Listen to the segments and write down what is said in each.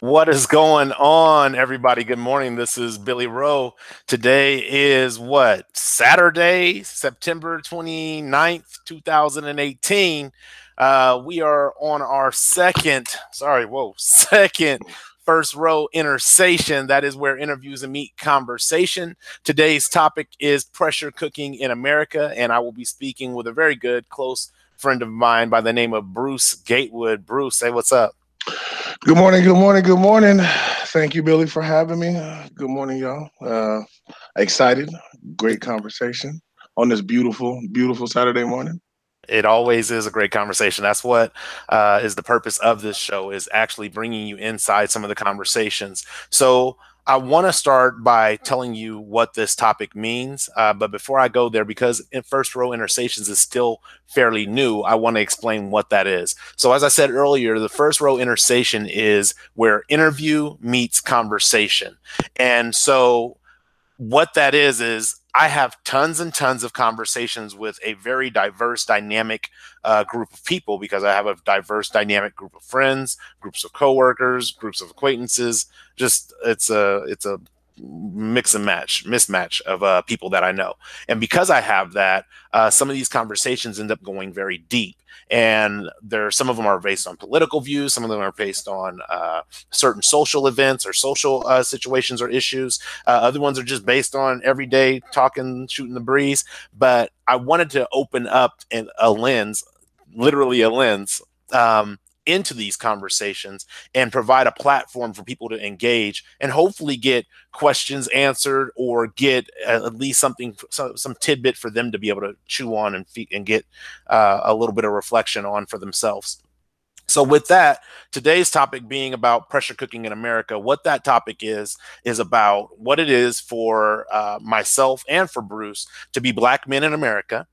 What is going on, everybody? Good morning. This is Billy Rowe. Today is what? Saturday, September 29th, 2018. We are on our second first row intersation. That is where interviews and meet conversation. Today's topic is pressure cooking in America, and I will be speaking with a very good, close friend of mine by the name of Bruce Gatewood. Bruce, say what's up. Good morning, good morning, good morning. Thank you, Billy, for having me. Good morning, y'all. Excited. Great conversation on this beautiful, beautiful Saturday morning. It always is a great conversation. That's what is the purpose of this show, is actually bringing you inside some of the conversations. So I want to start by telling you what this topic means. But before I go there, because in first row intersations is still fairly new, I want to explain what that is. So as I said earlier, the first row intersation is where interview meets conversation. And so what that is I have tons and tons of conversations with a very diverse, dynamic group of people, because I have a diverse, dynamic group of friends, groups of coworkers, groups of acquaintances. Just it's a mix and match, mismatch of people that I know. And because I have that, some of these conversations end up going very deep. And there, some of them are based on political views, some of them are based on certain social events or social situations or issues. Other ones are just based on everyday talking, shooting the breeze. But I wanted to open up a lens, literally a lens, into these conversations and provide a platform for people to engage and hopefully get questions answered, or get at least something, some tidbit for them to be able to chew on and get a little bit of reflection on for themselves. So, with that, today's topic being about pressure cooking in America, what that topic is about what it is for myself and for Bruce to be Black men in America,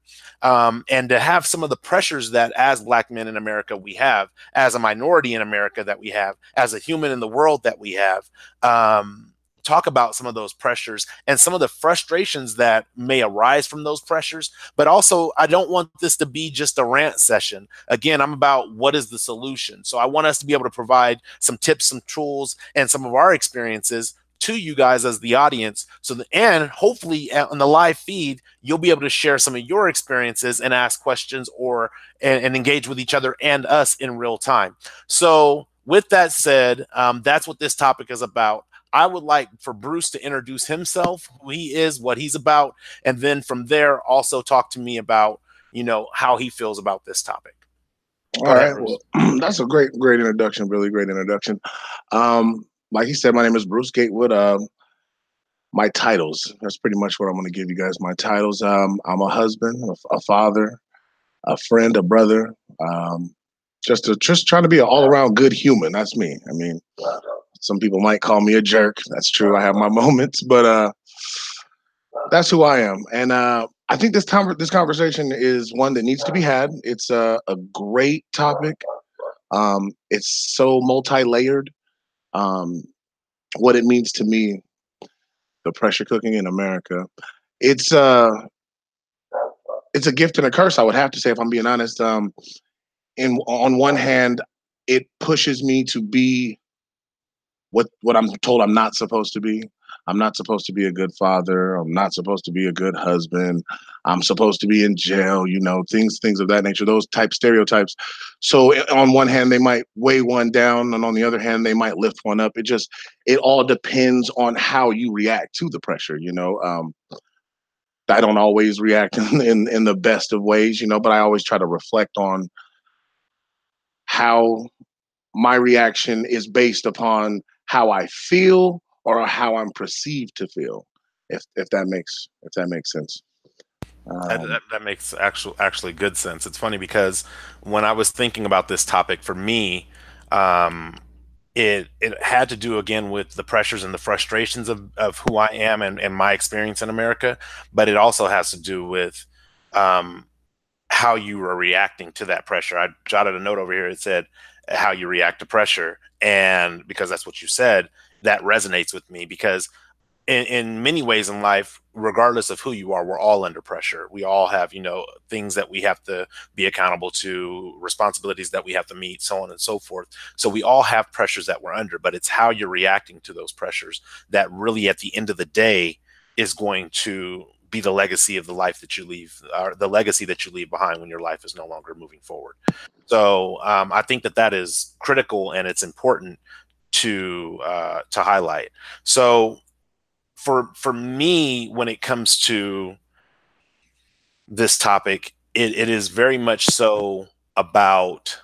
and to have some of the pressures that, as Black men in America, we have, as a minority in America that we have, as a human in the world that we have. Talk about some of those pressures and some of the frustrations that may arise from those pressures. But also, I don't want this to be just a rant session. Again, I'm about what is the solution. So I want us to be able to provide some tips, some tools, and some of our experiences to you guys as the audience. So that, and hopefully on the live feed, you'll be able to share some of your experiences and ask questions, or and engage with each other and us in real time. So with that said, that's what this topic is about. I would like for Bruce to introduce himself, who he is, what he's about, and then from there also talk to me about, how he feels about this topic. All Go ahead, right. Well, Bruce. that's a great, great introduction, Billy. Great introduction. Like he said, my name is Bruce Gatewood. My titles. That's pretty much what I'm going to give you guys. My titles. I'm a husband, a father, a friend, a brother. Um, just trying to be an all around good human. That's me. I mean, some people might call me a jerk. That's true. I have my moments, but that's who I am. And I think this conversation is one that needs to be had. It's a great topic. It's so multi layered. Um, what it means to me, the pressure cooking in America. It's uh, it's a gift and a curse. I would have to say, if I'm being honest. In on one hand, it pushes me to be what I'm told I'm not supposed to be. I'm not supposed to be a good father. I'm not supposed to be a good husband. I'm supposed to be in jail. Things of that nature. Those type stereotypes. So on one hand, they might weigh one down, and on the other hand, they might lift one up. It all depends on how you react to the pressure. I don't always react in the best of ways, but I always try to reflect on how my reaction is based upon how I feel or how I'm perceived to feel. If that makes sense. That, Um, that, that makes actually good sense. It's funny because when I was thinking about this topic for me, um, it had to do again with the pressures and the frustrations of who I am and my experience in America, but it also has to do with um, how you are reacting to that pressure. I jotted a note over here. It said how you react to pressure, and because that's what you said, that resonates with me because in many ways in life, regardless of who you are, we're all under pressure. We all have, things that we have to be accountable to, responsibilities that we have to meet, so on and so forth. So we all have pressures that we're under, but it's how you're reacting to those pressures that really, at the end of the day, is going to be the legacy of the life that you leave, or the legacy that you leave behind when your life is no longer moving forward. So I think that is critical and it's important to highlight. So for me, when it comes to this topic, it is very much so about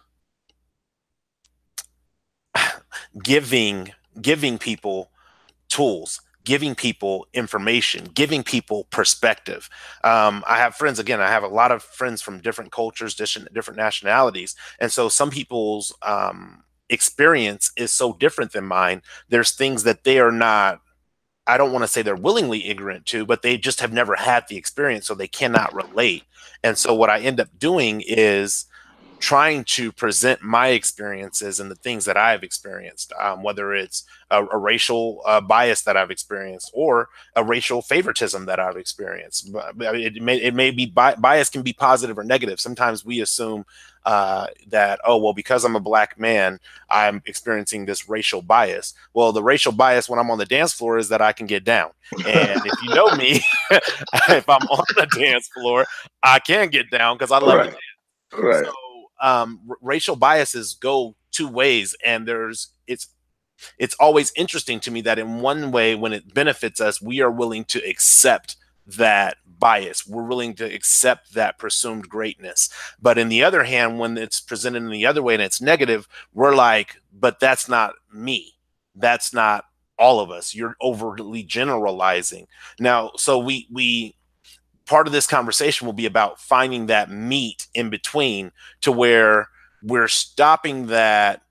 giving people tools, giving people information, giving people perspective. I have friends, again, I have a lot of friends from different cultures, different nationalities. And so some people's experience is so different than mine. There's things that they are not, I don't want to say they're willingly ignorant to, but they just have never had the experience, so they cannot relate. And so what I end up doing is trying to present my experiences and the things that I've experienced, whether it's a racial bias that I've experienced or a racial favoritism that I've experienced. It may be bias can be positive or negative. Sometimes we assume that, oh, well, because I'm a black man, I'm experiencing this racial bias. Well, the racial bias when I'm on the dance floor is that I can get down. And if you know me, if I'm on the dance floor, I can get down because I love to Right, dance. right. So racial biases go two ways, and it's always interesting to me that in one way, when it benefits us, we are willing to accept that bias. We're willing to accept that presumed greatness. But in the other hand, when it's presented in the other way and it's negative, we're like, but that's not me. That's not all of us. You're overly generalizing. Now, so we part of this conversation will be about finding that meat in between to where we're stopping that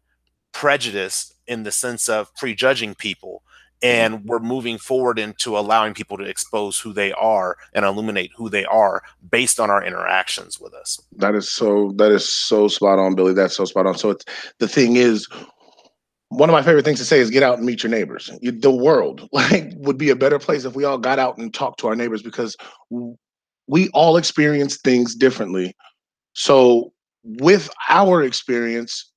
prejudice in the sense of prejudging people, and we're moving forward into allowing people to expose who they are and illuminate who they are based on our interactions with us. That is so spot on, Billy. That's so spot on. So it's the thing is, one of my favorite things to say is get out and meet your neighbors. The world would be a better place if we all got out and talked to our neighbors, because we all experience things differently. So with our experience,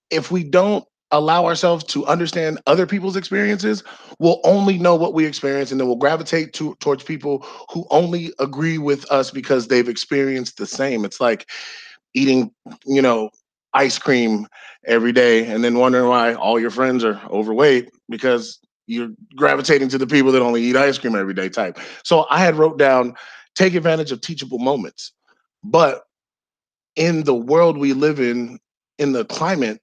if we don't allow ourselves to understand other people's experiences, we'll only know what we experience, and then we'll gravitate towards people who only agree with us because they've experienced the same. It's like eating, you know, ice cream every day and then wondering why all your friends are overweight because you're gravitating to the people that only eat ice cream every day type. So I had wrote down take advantage of teachable moments. But in the world we live in the climate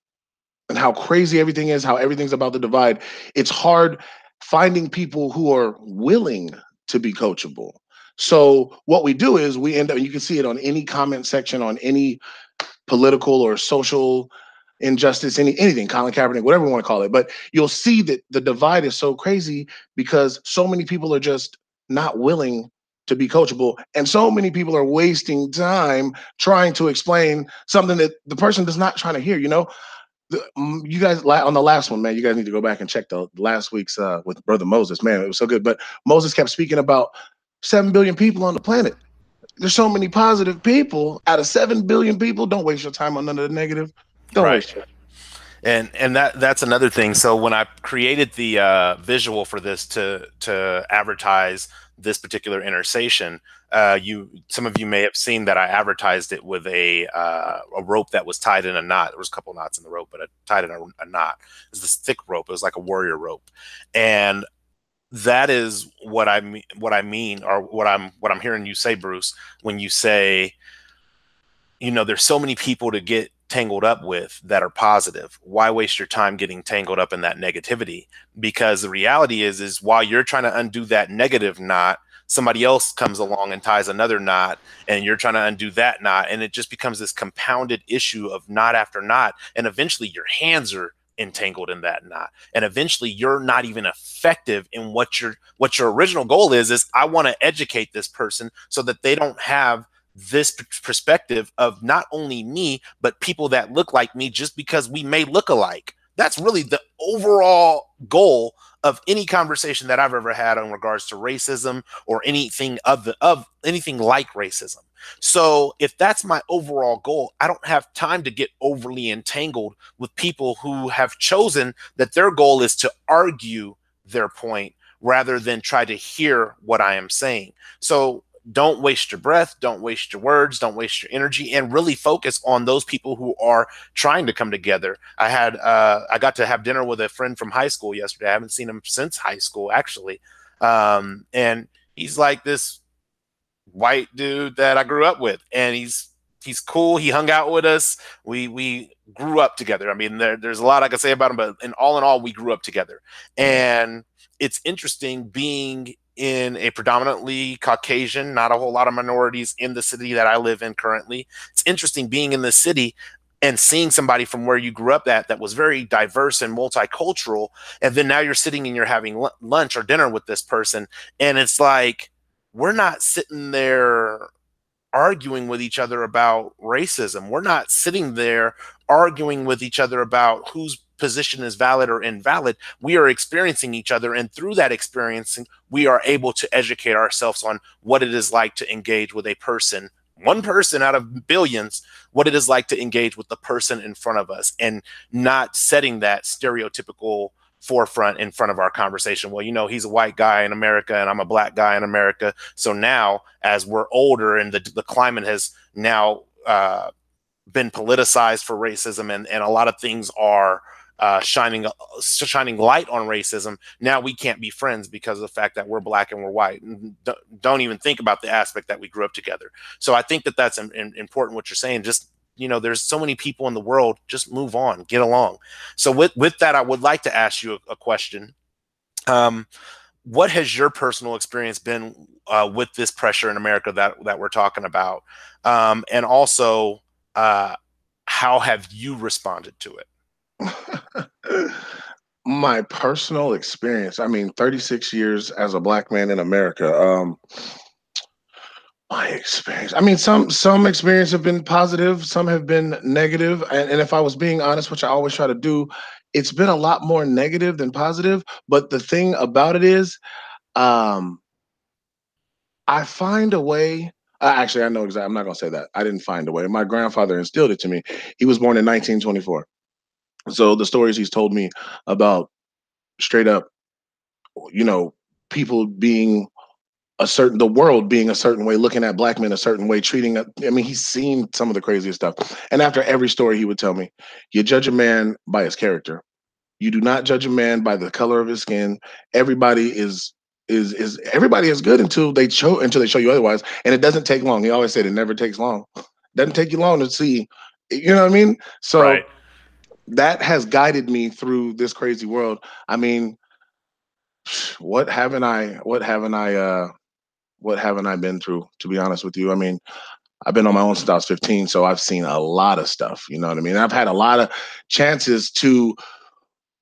and how crazy everything is, how everything's about to divide, it's hard finding people who are willing to be coachable. So what we do is we end up, you can see it on any comment section, on any political or social injustice, anything, Colin Kaepernick, whatever you want to call it. But you'll see that the divide is so crazy because so many people are just not willing to be coachable. And so many people are wasting time trying to explain something that the person is not trying to hear, you know? You guys on the last one, man, you guys need to go back and check the last week's with Brother Moses. Man, it was so good. But Moses kept speaking about 7 billion people on the planet. There's so many positive people out of 7 billion people. Don't waste your time on none of the negative. Don't Right. waste your And that's another thing. So when I created the visual for this to advertise this particular intersation, some of you may have seen that I advertised it with a rope that was tied in a knot. There was a couple knots in the rope, but I tied in a knot. It was this thick rope. It was like a warrior rope, and that is what I mean. What I mean, or what I'm hearing you say, Bruce, when you say, there's so many people to get tangled up with that are positive. Why waste your time getting tangled up in that negativity? Because the reality is while you're trying to undo that negative knot, somebody else comes along and ties another knot, and you're trying to undo that knot, and it just becomes this compounded issue of knot after knot, and eventually your hands are entangled in that knot, and eventually you're not even effective in what your original goal is I want to educate this person so that they don't have this perspective of not only me, but people that look like me just because we may look alike. That's really the overall goal of any conversation that I've ever had in regards to racism or anything of anything like racism. So if that's my overall goal, I don't have time to get overly entangled with people who have chosen that their goal is to argue their point rather than try to hear what I am saying. So don't waste your breath, don't waste your words, don't waste your energy, and really focus on those people who are trying to come together. I got to have dinner with a friend from high school yesterday. I haven't seen him since high school, actually. And he's like this white dude that I grew up with, and he's cool. He hung out with us. We grew up together. I mean, there's a lot I could say about him, but in all, we grew up together. And it's interesting being in a predominantly Caucasian, not a whole lot of minorities in the city that I live in currently. It's interesting being in the city and seeing somebody from where you grew up that was very diverse and multicultural, and then now you're sitting and you're having lunch or dinner with this person, and it's like we're not sitting there arguing with each other about racism. We're not sitting there arguing with each other about whose position is valid or invalid. We are experiencing each other, and through that experiencing, we are able to educate ourselves on what it is like to engage with a person, one person out of billions, what it is like to engage with the person in front of us, and not setting that stereotypical forefront in front of our conversation. Well, he's a white guy in America and I'm a black guy in America. So now, as we're older and the climate has now been politicized for racism, and a lot of things are shining light on racism, now we can't be friends because of the fact that we're black and we're white, and don't even think about the aspect that we grew up together. So I think that that's important what you're saying. Just there's so many people in the world. Just move on, get along. So with that, I would like to ask you a question. What has your personal experience been with this pressure in America that we're talking about? And also, how have you responded to it? My personal experience, I mean, 36 years as a black man in America. My experience. I mean, some experience have been positive, some have been negative, and if I was being honest, which I always try to do, it's been a lot more negative than positive. But the thing about it is, um, I find a way. Actually, I know exactly. I'm not gonna say that. I didn't find a way. My grandfather instilled it to me. He was born in 1924, so the stories he's told me about straight up, you know, people being the world being a certain way, looking at black men a certain way, I mean, he's seen some of the craziest stuff. And after every story, he would tell me, you judge a man by his character. You do not judge a man by the color of his skin. Everybody is everybody is good until they show you otherwise. And it doesn't take long. He always said it never takes long. It doesn't take you long to see, you know what I mean? So Right. that has guided me through this crazy world. I mean, what haven't I what haven't I what haven't I been through, to be honest with you? I mean, I've been on my own since I was 15, so I've seen a lot of stuff. You know what I mean? I've had a lot of chances to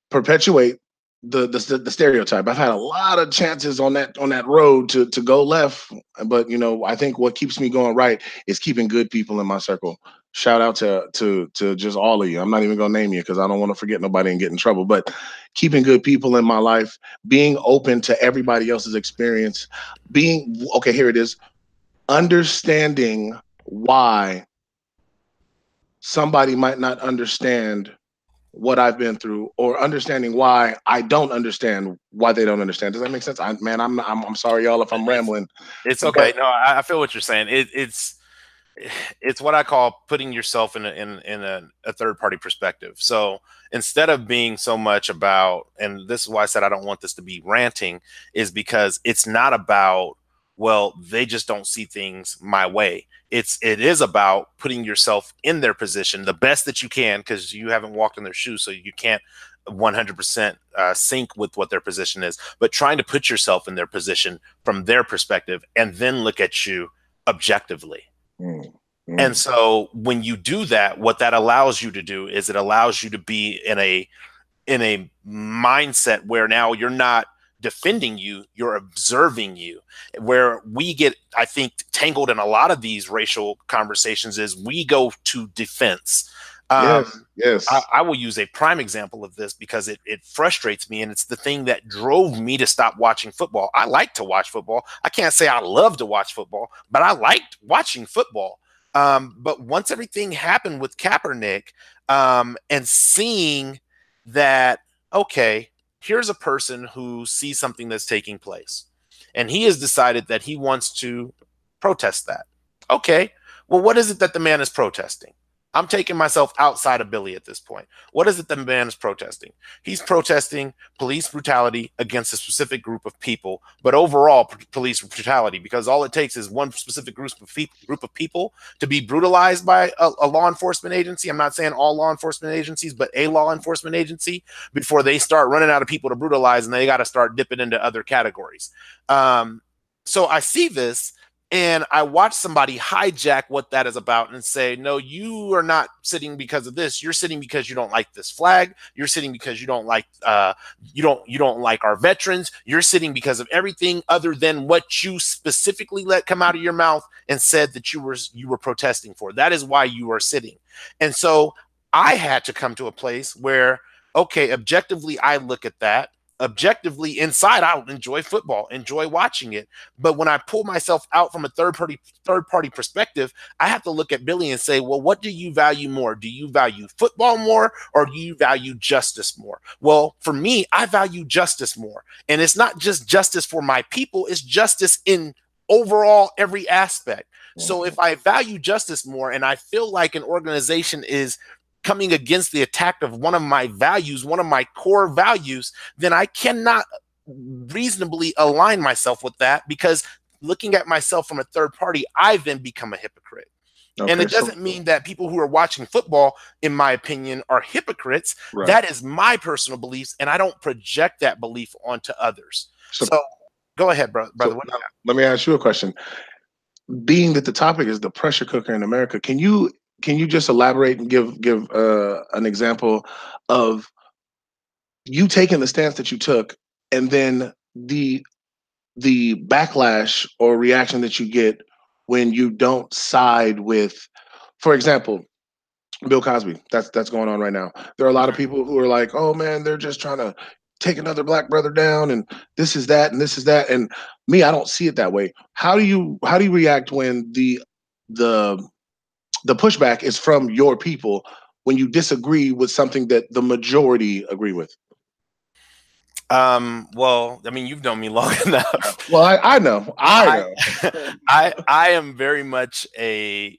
perpetuate the stereotype. I've had a lot of chances on that road to go left, but I think what keeps me going right is keeping good people in my circle. Shout out to just all of you. I'm not even gonna name you because I don't want to forget nobody and get in trouble. But keeping good people in my life, being open to everybody else's experience, being okay. Here it is. Understanding why somebody might not understand what I've been through, or understanding why I don't understand why they don't understand. Does that make sense? I'm sorry, y'all, if I'm It's rambling, it's but okay. No, I feel what you're saying. It's what I call putting yourself in a third party perspective. So instead of being so much about, and this is why I said I don't want this to be ranting, is because it's not about, well, they just don't see things my way. It is about putting yourself in their position the best that you can, because you haven't walked in their shoes, so you can't 100% sync with what their position is, but trying to put yourself in their position from their perspective and then look at you objectively. mm, And mm, so when you do that, what that allows you to do is it allows you to be in a mindset where now you're not defending you, you're observing you. Where we get, I think, tangled in a lot of these racial conversations is we go to defense. Yes, I will use a prime example of this because it frustrates me, and it's the thing that drove me to stop watching football. I like to watch football. I can't say I love to watch football, but I liked watching football. But once everything happened with Kaepernick, and seeing that, okay, here's a person who sees something that's taking place, and he has decided that he wants to protest that. Okay, well, what is it that the man is protesting? I'm taking myself outside of Billy at this point. What is it the man is protesting? He's protesting police brutality against a specific group of people, but overall police brutality, because all it takes is one specific group of people to be brutalized by a law enforcement agency. I'm not saying all law enforcement agencies, but a law enforcement agency, before they start running out of people to brutalize, and they got to start dipping into other categories. So I see this, and I watch somebody hijack what that is about and say, no, you are not sitting because of this. You're sitting because you don't like this flag. You're sitting because you don't like you don't like our veterans. You're sitting because of everything other than what you specifically let come out of your mouth and said that you were protesting for. That is why you are sitting. And so I had to come to a place where, okay, objectively, I look at that. Objectively, inside, I enjoy football, enjoy watching it. But when I pull myself out from a third party perspective, I have to look at Billy and say, well, what do you value more? Do you value football more, or do you value justice more? Well, for me, I value justice more. And it's not just justice for my people, it's justice in overall every aspect. So if I value justice more, and I feel like an organization is coming against the attack of one of my values, one of my core values, then I cannot reasonably align myself with that, because looking at myself from a third party, I then become a hypocrite. Okay, and it doesn't mean that people who are watching football, in my opinion, are hypocrites. Right. That is my personal beliefs, and I don't project that belief onto others. So go ahead, brother. So let me ask you a question. Being that the topic is the pressure cooker in America, can you just elaborate and give an example of you taking the stance that you took, and then the backlash or reaction that you get when you don't side with, for example, Bill Cosby? That's going on right now. There are a lot of people who are like, oh man, they're just trying to take another black brother down, and this is that, and this is that. And me, I don't see it that way. How do you react when the pushback is from your people, when disagree with something that the majority agree with? Well, I mean, you've known me long enough. Well, I know. I am very much a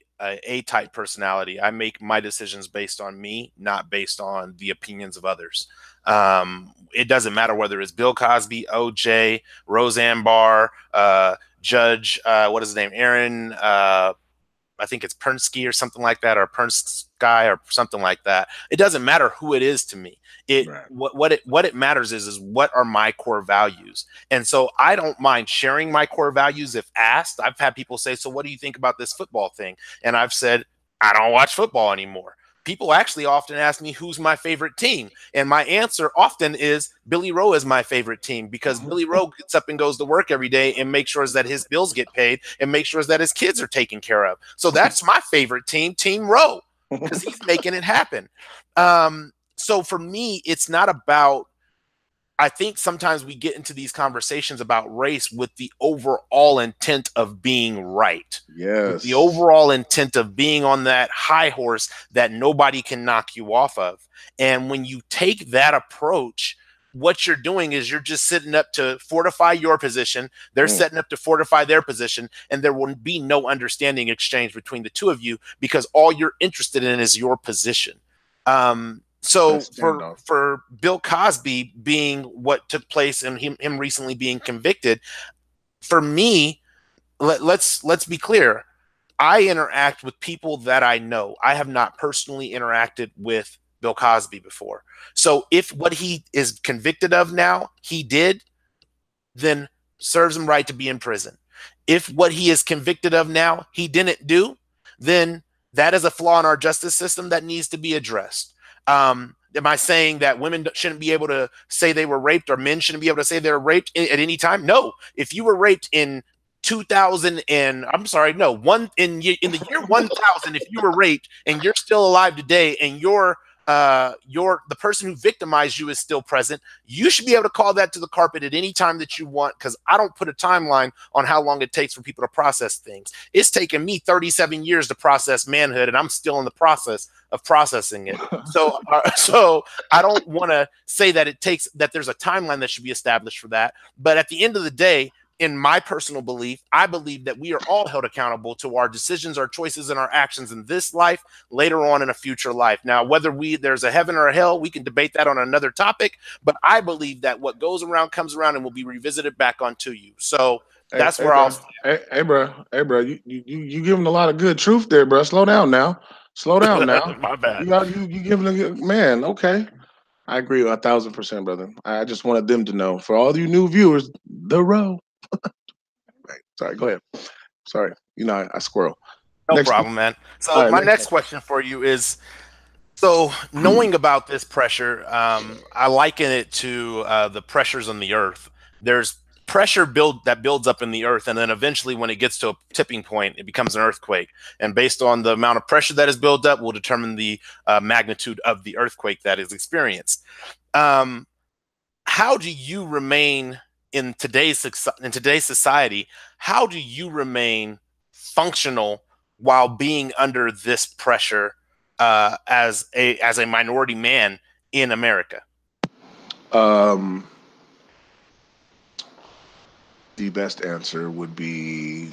type personality. I make my decisions based on me, not based on the opinions of others. It doesn't matter whether it's Bill Cosby, OJ, Roseanne Barr, Judge, what is his name? Aaron, I think it's Pernsky or something like that, or Pernsky or something like that. It doesn't matter who it is to me. What it matters is what are my core values. And so I don't mind sharing my core values if asked. I've had people say, so what do you think about this football thing? And I've said, I don't watch football anymore. People actually often ask me who's my favorite team. And my answer often is Billy Rowe is my favorite team, because Billy Rowe gets up and goes to work every day and makes sure that his bills get paid and makes sure that his kids are taken care of. So that's my favorite team, Team Rowe, because he's making it happen. So for me, it's not about, I think sometimes we get into these conversations about race with the overall intent of being right. Yes. With the overall intent of being on that high horse that nobody can knock you off of. And when you take that approach, what you're doing is you're just sitting up to fortify your position. They're setting up to fortify their position, and there will be no understanding exchange between the two of you, because all you're interested in is your position. So for Bill Cosby being what took place and him recently being convicted, for me, let's be clear. I interact with people that I know. I have not personally interacted with Bill Cosby before. So if what he is convicted of now, he did, then serves him right to be in prison. If what he is convicted of now, he didn't do, then that is a flaw in our justice system that needs to be addressed. Am I saying that women shouldn't be able to say they were raped, or men shouldn't be able to say they were raped at any time? No. If you were raped in 2000 and I'm sorry, no, in the year 1000, if you were raped and you're still alive today and the person who victimized you is still present, you should be able to call that to the carpet at any time that you want, because I don't put a timeline on how long it takes for people to process things. It's taken me 37 years to process manhood, and I'm still in the process of processing it. So I don't want to say that there's a timeline that should be established for that. But at the end of the day, in my personal belief, I believe that we are all held accountable to our decisions, our choices, and our actions in this life, later on in a future life. Now, whether there's a heaven or a hell, we can debate that on another topic, but I believe that what goes around comes around and will be revisited back onto you. So that's where I'll stand. Bro, you giving a lot of good truth there, bro. Slow down now. Slow down now. My bad. You giving a good man. Okay, I agree 1,000%, brother. I just wanted them to know. For all you new viewers, the row. Right. Sorry, go ahead. Sorry, I squirrel. No Next, problem, man. all So right, my next. next question for you is, so knowing about this pressure, I liken it to the pressures on the earth. There's pressure that builds up in the earth, and then eventually when it gets to a tipping point, it becomes an earthquake. And based on the amount of pressure that is built up will determine the magnitude of the earthquake that is experienced. How do you remain in today's society? How do you remain functional while being under this pressure as a minority man in America? Um, the best answer would be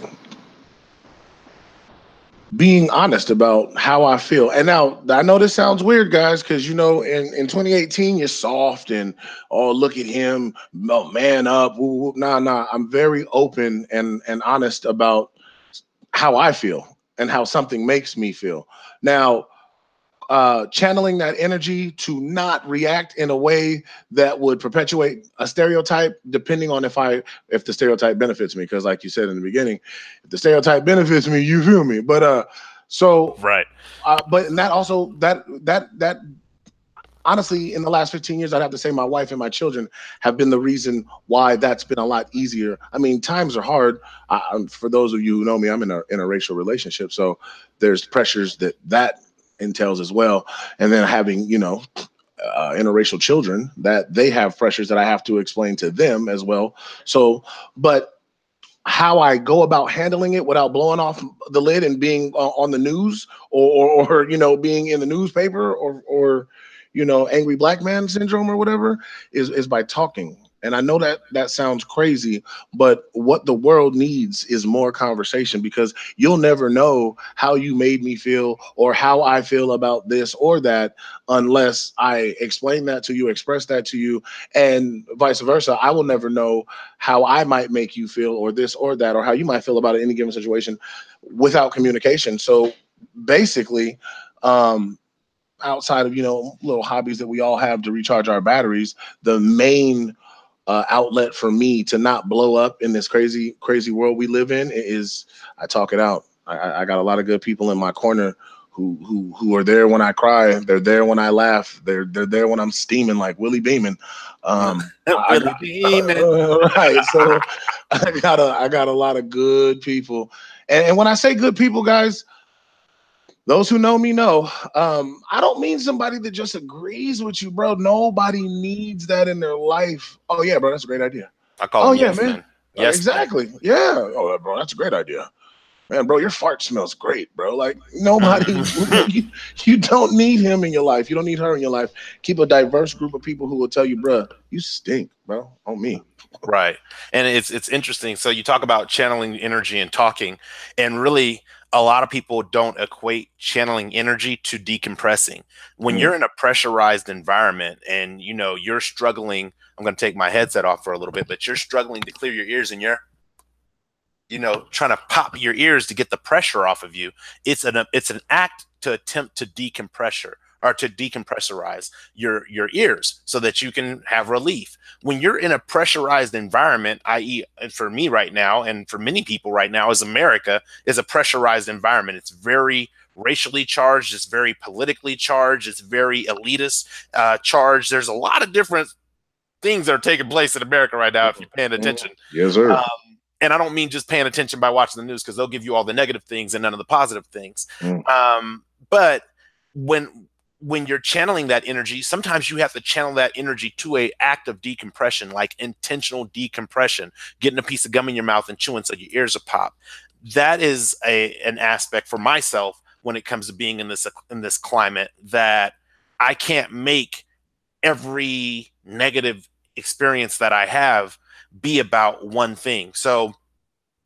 being honest about how I feel. And now I know this sounds weird, guys, because in 2018 you're soft and oh look at him, man up. Woo, woo. Nah. I'm very open and honest about how I feel and how something makes me feel. Now, channeling that energy to not react in a way that would perpetuate a stereotype, depending on if the stereotype benefits me. Because, like you said in the beginning, if the stereotype benefits me, you feel me. But so, Right. but and that also that honestly, in the last 15 years, I'd have to say my wife and my children have been the reason why that's been a lot easier. I mean, times are hard. For those of you who know me, I'm in a interracial relationship, so there's pressures that entails as well. And then having, interracial children, that they have pressures that I have to explain to them as well. So, but how I go about handling it without blowing off the lid and being on the news or being in the newspaper or angry black man syndrome or whatever is by talking. And I know that sounds crazy, but what the world needs is more conversation, because you'll never know how you made me feel or how I feel about this or that unless I explain that to you, express that to you, and vice versa. I will never know how I might make you feel or this or that, or how you might feel about any given situation without communication. So basically, outside of little hobbies that we all have to recharge our batteries, the main outlet for me to not blow up in this crazy world we live in is I talk it out. I got a lot of good people in my corner who are there when I cry. They're there when I laugh. They're there when I'm steaming like Willie Beeman. Willie Beeman. Right. So I got a lot of good people, and when I say good people, guys, those who know me know, I don't mean somebody that just agrees with you, bro. Nobody needs that in their life. Oh, yeah, bro, that's a great idea. I call Oh, them yeah, yes man. men. Yes men. Exactly. Yeah. Oh, bro, that's a great idea. Man, bro, your fart smells great, bro. Like, nobody, you don't need him in your life. You don't need her in your life. Keep a diverse group of people who will tell you, bro, you stink, bro, on me. Right. And it's interesting. So you talk about channeling energy and talking, and really a lot of people don't equate channeling energy to decompressing. When you're in a pressurized environment and you're struggling, I'm going to take my headset off for a little bit, but you're struggling to clear your ears and you're trying to pop your ears to get the pressure off of you. It's an act to attempt to decompressor or to decompressorize your ears so that you can have relief. When you're in a pressurized environment, i.e., for me right now, and for many people right now, as America is a pressurized environment. It's very racially charged. It's very politically charged. It's very elitist charged. There's a lot of different things that are taking place in America right now, if you're paying attention. Yes, sir. And I don't mean just paying attention by watching the news, because they'll give you all the negative things and none of the positive things. Mm. But when you're channeling that energy, sometimes you have to channel that energy to a act of decompression, like intentional decompression, getting a piece of gum in your mouth and chewing so your ears will pop. That is an aspect for myself when it comes to being in this climate, that I can't make every negative experience that I have be about one thing. So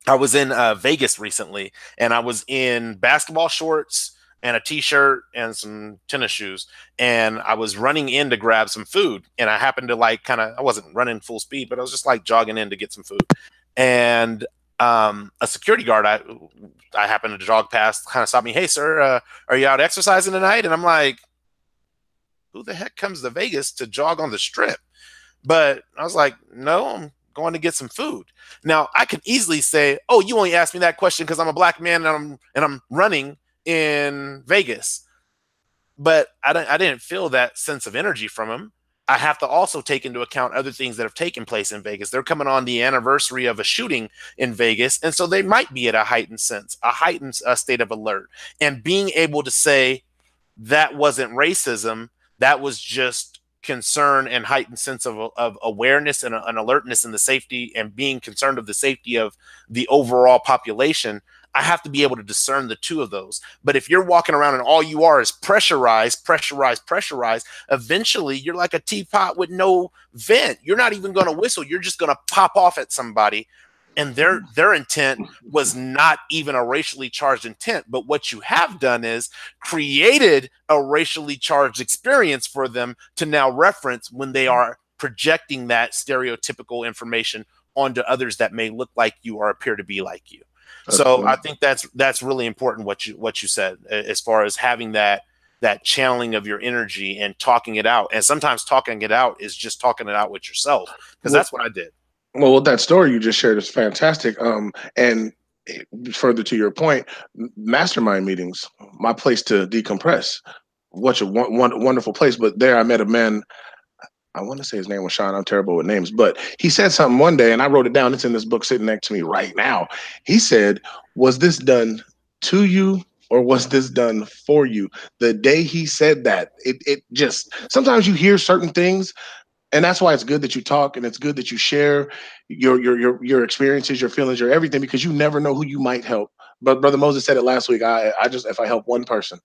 I was in Vegas recently, and I was in basketball shorts and a t-shirt and some tennis shoes, and I was running in to grab some food, and I happened to like I wasn't running full speed, but I was just like jogging in to get some food, and a security guard I happened to jog past kind of stopped me. Hey, sir, are you out exercising tonight? And I'm like, who the heck comes to Vegas to jog on the strip? But I was like, no, I'm going to get some food. Now I could easily say, oh, you only asked me that question because I'm a black man and I'm running in Vegas. But I didn't feel that sense of energy from him. I have to also take into account other things that have taken place in Vegas. They're coming on the anniversary of a shooting in Vegas, and so they might be at a heightened sense, a heightened state of alert. And being able to say that wasn't racism, that was just concern and heightened sense of awareness and an alertness in the safety and being concerned of the safety of the overall population. I have to be able to discern the two of those. But if you're walking around and all you are is pressurized, eventually you're like a teapot with no vent. You're not even going to whistle. You're just going to pop off at somebody. And their intent was not even a racially charged intent. But what you have done is created a racially charged experience for them to now reference when they are projecting that stereotypical information onto others that may look like you or appear to be like you. So I think that's really important what you said, as far as having that channeling of your energy and talking it out. And sometimes talking it out is just talking it out with yourself, because that's what I did. Well, that story you just shared is fantastic. And further to your point, mastermind meetings, my place to decompress. What a wonderful place. But there I met a man. I want to say his name was Sean. I'm terrible with names, but he said something one day, and I wrote it down. It's in this book sitting next to me right now. He said, "Was this done to you, or was this done for you?" The day he said that, it just, sometimes you hear certain things, and that's why it's good that you talk, and it's good that you share your experiences, your feelings, your everything, because you never know who you might help. But Brother Moses said it last week. I just, if I help one person,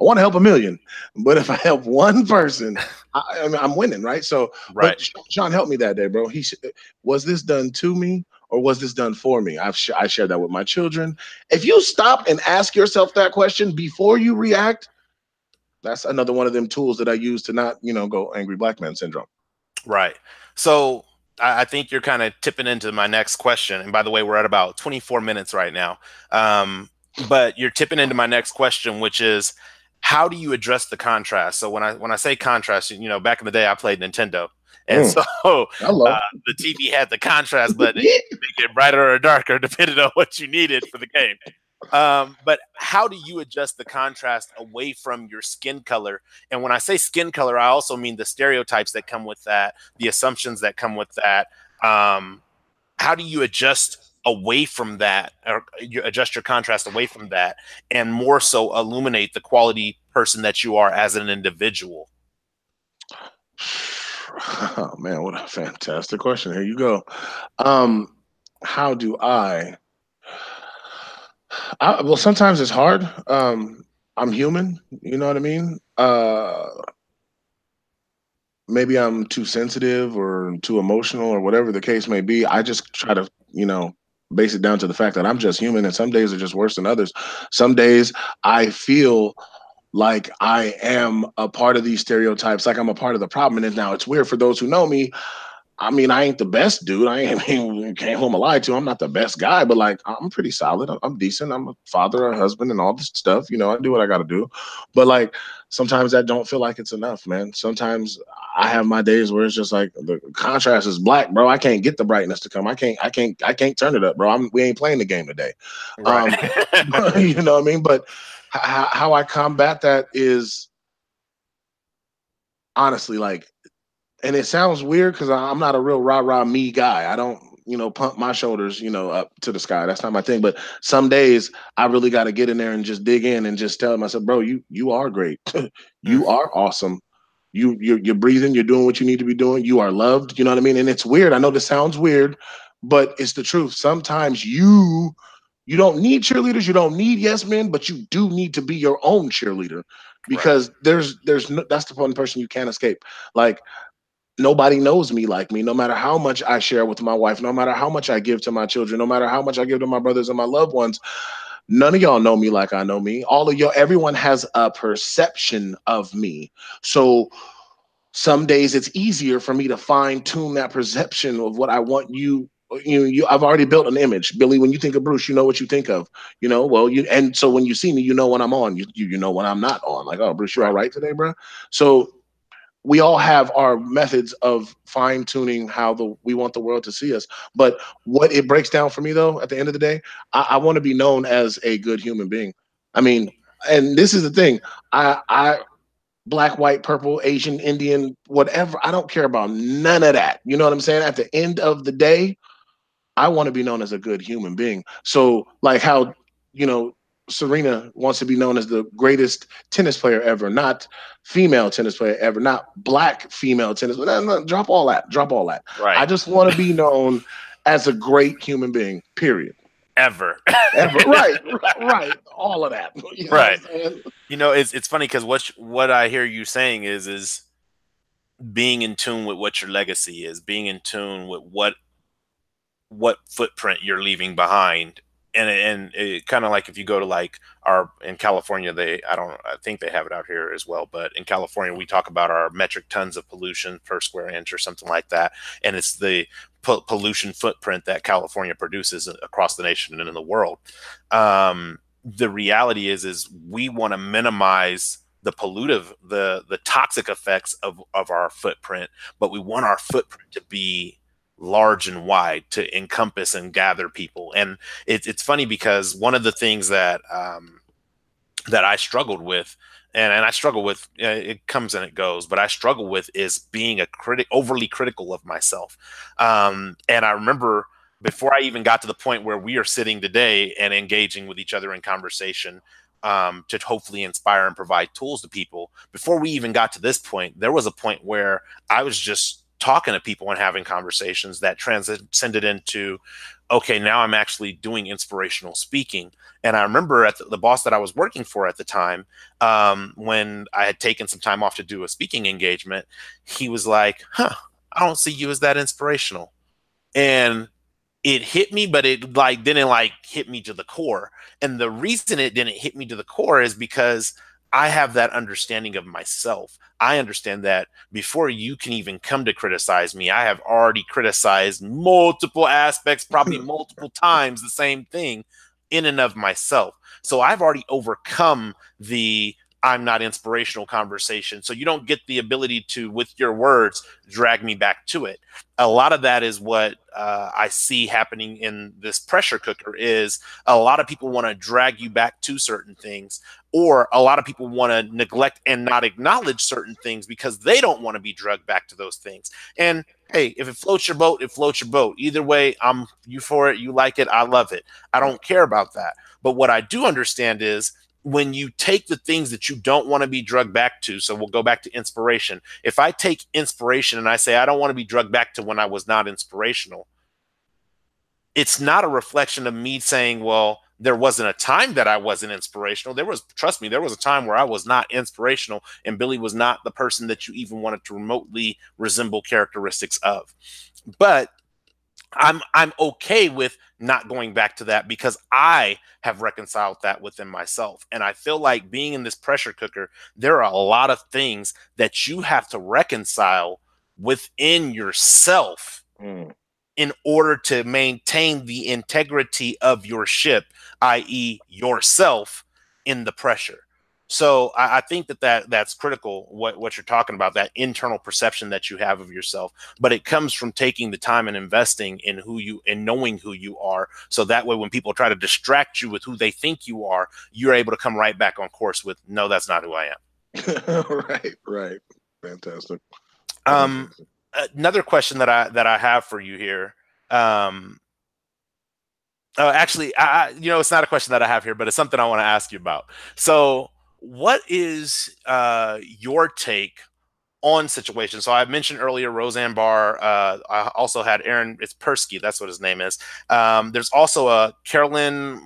I want to help a million, but if I help one person, I mean, I'm winning, right? So, Right. but Sean helped me that day, bro. Was this done to me, or was this done for me? I shared that with my children. If you stop and ask yourself that question before you react, that's another one of them tools that I use to not, go angry black man syndrome. Right. So I think you're kind of tipping into my next question. And by the way, we're at about 24 minutes right now. But you're tipping into my next question, which is, how do you address the contrast? So when I say contrast, back in the day, I played Nintendo. And so the TV had the contrast button. You could make it brighter or darker depending on what you needed for the game. But how do you adjust the contrast away from your skin color? And when I say skin color, I also mean the stereotypes that come with that, the assumptions that come with that. How do you adjust away from that, or you adjust your contrast away from that, and more so illuminate the quality person that you are as an individual? Oh man, what a fantastic question. Here you go. How do well, sometimes it's hard. I'm human, you know what I mean? Maybe I'm too sensitive or too emotional or whatever the case may be. I just try to, base it down to the fact that I'm just human, and some days are just worse than others. Some days I feel like I am a part of these stereotypes, like I'm a part of the problem. And now it's weird for those who know me. I mean, I ain't the best dude. I ain't came home alive to. I'm not the best guy, but like I'm pretty solid. I'm decent. I'm a father, a husband, and all this stuff. I do what I got to do. But like sometimes I don't feel like it's enough, man. Sometimes I have my days where it's just like the contrast is black, bro. I can't get the brightness to come. I can't turn it up, bro. We ain't playing the game today. Right. You know what I mean? But how I combat that is honestly like, and it sounds weird because I'm not a real rah rah me guy. I don't, pump my shoulders, up to the sky. That's not my thing. But some days I really got to get in there and just dig in and just tell myself, bro, you are great. Mm, You are awesome. You're breathing. You're doing what you need to be doing. You are loved. You know what I mean? And it's weird. I know this sounds weird, but it's the truth. Sometimes you don't need cheerleaders. You don't need yes men, but you do need to be your own cheerleader right. because there's no, that's the one person you can't escape. Like nobody knows me like me, no matter how much I share with my wife, no matter how much I give to my children, no matter how much I give to my brothers and my loved ones. None of y'all know me like I know me. All of y'all, everyone has a perception of me. So some days it's easier for me to fine tune that perception of what I want you. I've already built an image, Billy. When you think of Bruce, you know what you think of. Well, and so when you see me, you know when I'm on. You know when I'm not on. Like, oh, Bruce, you all Right. right today, bro? So we all have our methods of fine tuning how we want the world to see us. But what it breaks down for me, though, at the end of the day, I want to be known as a good human being. I mean, and this is the thing. I black, white, purple, Asian, Indian, whatever. I don't care about none of that. You know what I'm saying? At the end of the day, I want to be known as a good human being. So, like how, you know, Serena wants to be known as the greatest tennis player ever, not female tennis player ever, not black female tennis. No, no, drop all that. Drop all that. I Right. just want to be known as a great human being, period. Ever. Ever. Right, right. All of that. You know what I'm Right. saying? It's funny because what I hear you saying is being in tune with what your legacy is, being in tune with what footprint you're leaving behind. And it kind of like if you go to like our in California, I think they have it out here as well, but in California we talk about our metric tons of pollution per square inch or something like that, and it's the pollution footprint that California produces across the nation and in the world. The reality is we want to minimize the pollutive, the toxic effects of our footprint, but we want our footprint to be large and wide to encompass and gather people. And it's funny because one of the things that I struggled with, and I struggle with, it comes and it goes, but I struggle with is being overly critical of myself. And I remember before I even got to the point where we are sitting today and engaging with each other in conversation, to hopefully inspire and provide tools to people. Before we even got to this point, there was a point where I was just talking to people and having conversations that transcended into, okay, now I'm actually doing inspirational speaking. And I remember at the boss that I was working for at the time, when I had taken some time off to do a speaking engagement, he was like, huh, I don't see you as that inspirational. And it hit me, but it like didn't like hit me to the core. And the reason it didn't hit me to the core is because I have that understanding of myself. I understand that before you can even come to criticize me, I have already criticized multiple aspects, probably multiple times the same thing in and of myself. So I've already overcome the I'm not inspirational conversation. So you don't get the ability to, with your words, drag me back to it. A lot of that is what I see happening in this pressure cooker is a lot of people want to drag you back to certain things, or a lot of people want to neglect and not acknowledge certain things because they don't want to be drugged back to those things. And hey, if it floats your boat, it floats your boat. Either way, I'm you for it. You like it. I love it. I don't care about that. But what I do understand is when you take the things that you don't want to be drugged back to, so we'll go back to inspiration. If I take inspiration and I say, I don't want to be drugged back to when I was not inspirational, it's not a reflection of me saying, well, there wasn't a time that I wasn't inspirational. Trust me, there was a time where I was not inspirational and Billy was not the person that you even wanted to remotely resemble characteristics of. But I'm okay with not going back to that because I have reconciled that within myself. And I feel like being in this pressure cooker, there are a lot of things that you have to reconcile within yourself Mm. in order to maintain the integrity of your ship, i.e., yourself in the pressure. So I think that's critical. What you're talking about, that internal perception that you have of yourself, but it comes from taking the time and investing in who you and knowing who you are. So that way, when people try to distract you with who they think you are, you're able to come right back on course with, no, that's not who I am. Right, right. Fantastic. Um, Fantastic. Another question that I have for you here. Um, actually, it's not a question that I have here, but it's something I want to ask you about. So, what is your take on situations? So I mentioned earlier Roseanne Barr. I also had Aaron. It's Persky. That's what his name is. There's also a Carolyn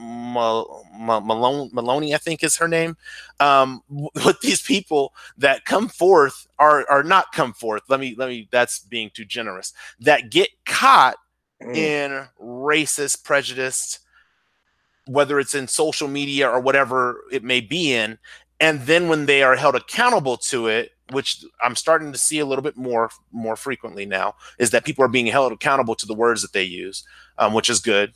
Maloney, I think is her name. With these people that come forth are not come forth. Let me. That's being too generous. That get caught Mm. in racist, prejudiced, whether it's in social media or whatever it may be in. And then when they are held accountable to it, which I'm starting to see a little bit more frequently now, is that people are being held accountable to the words that they use, which is good.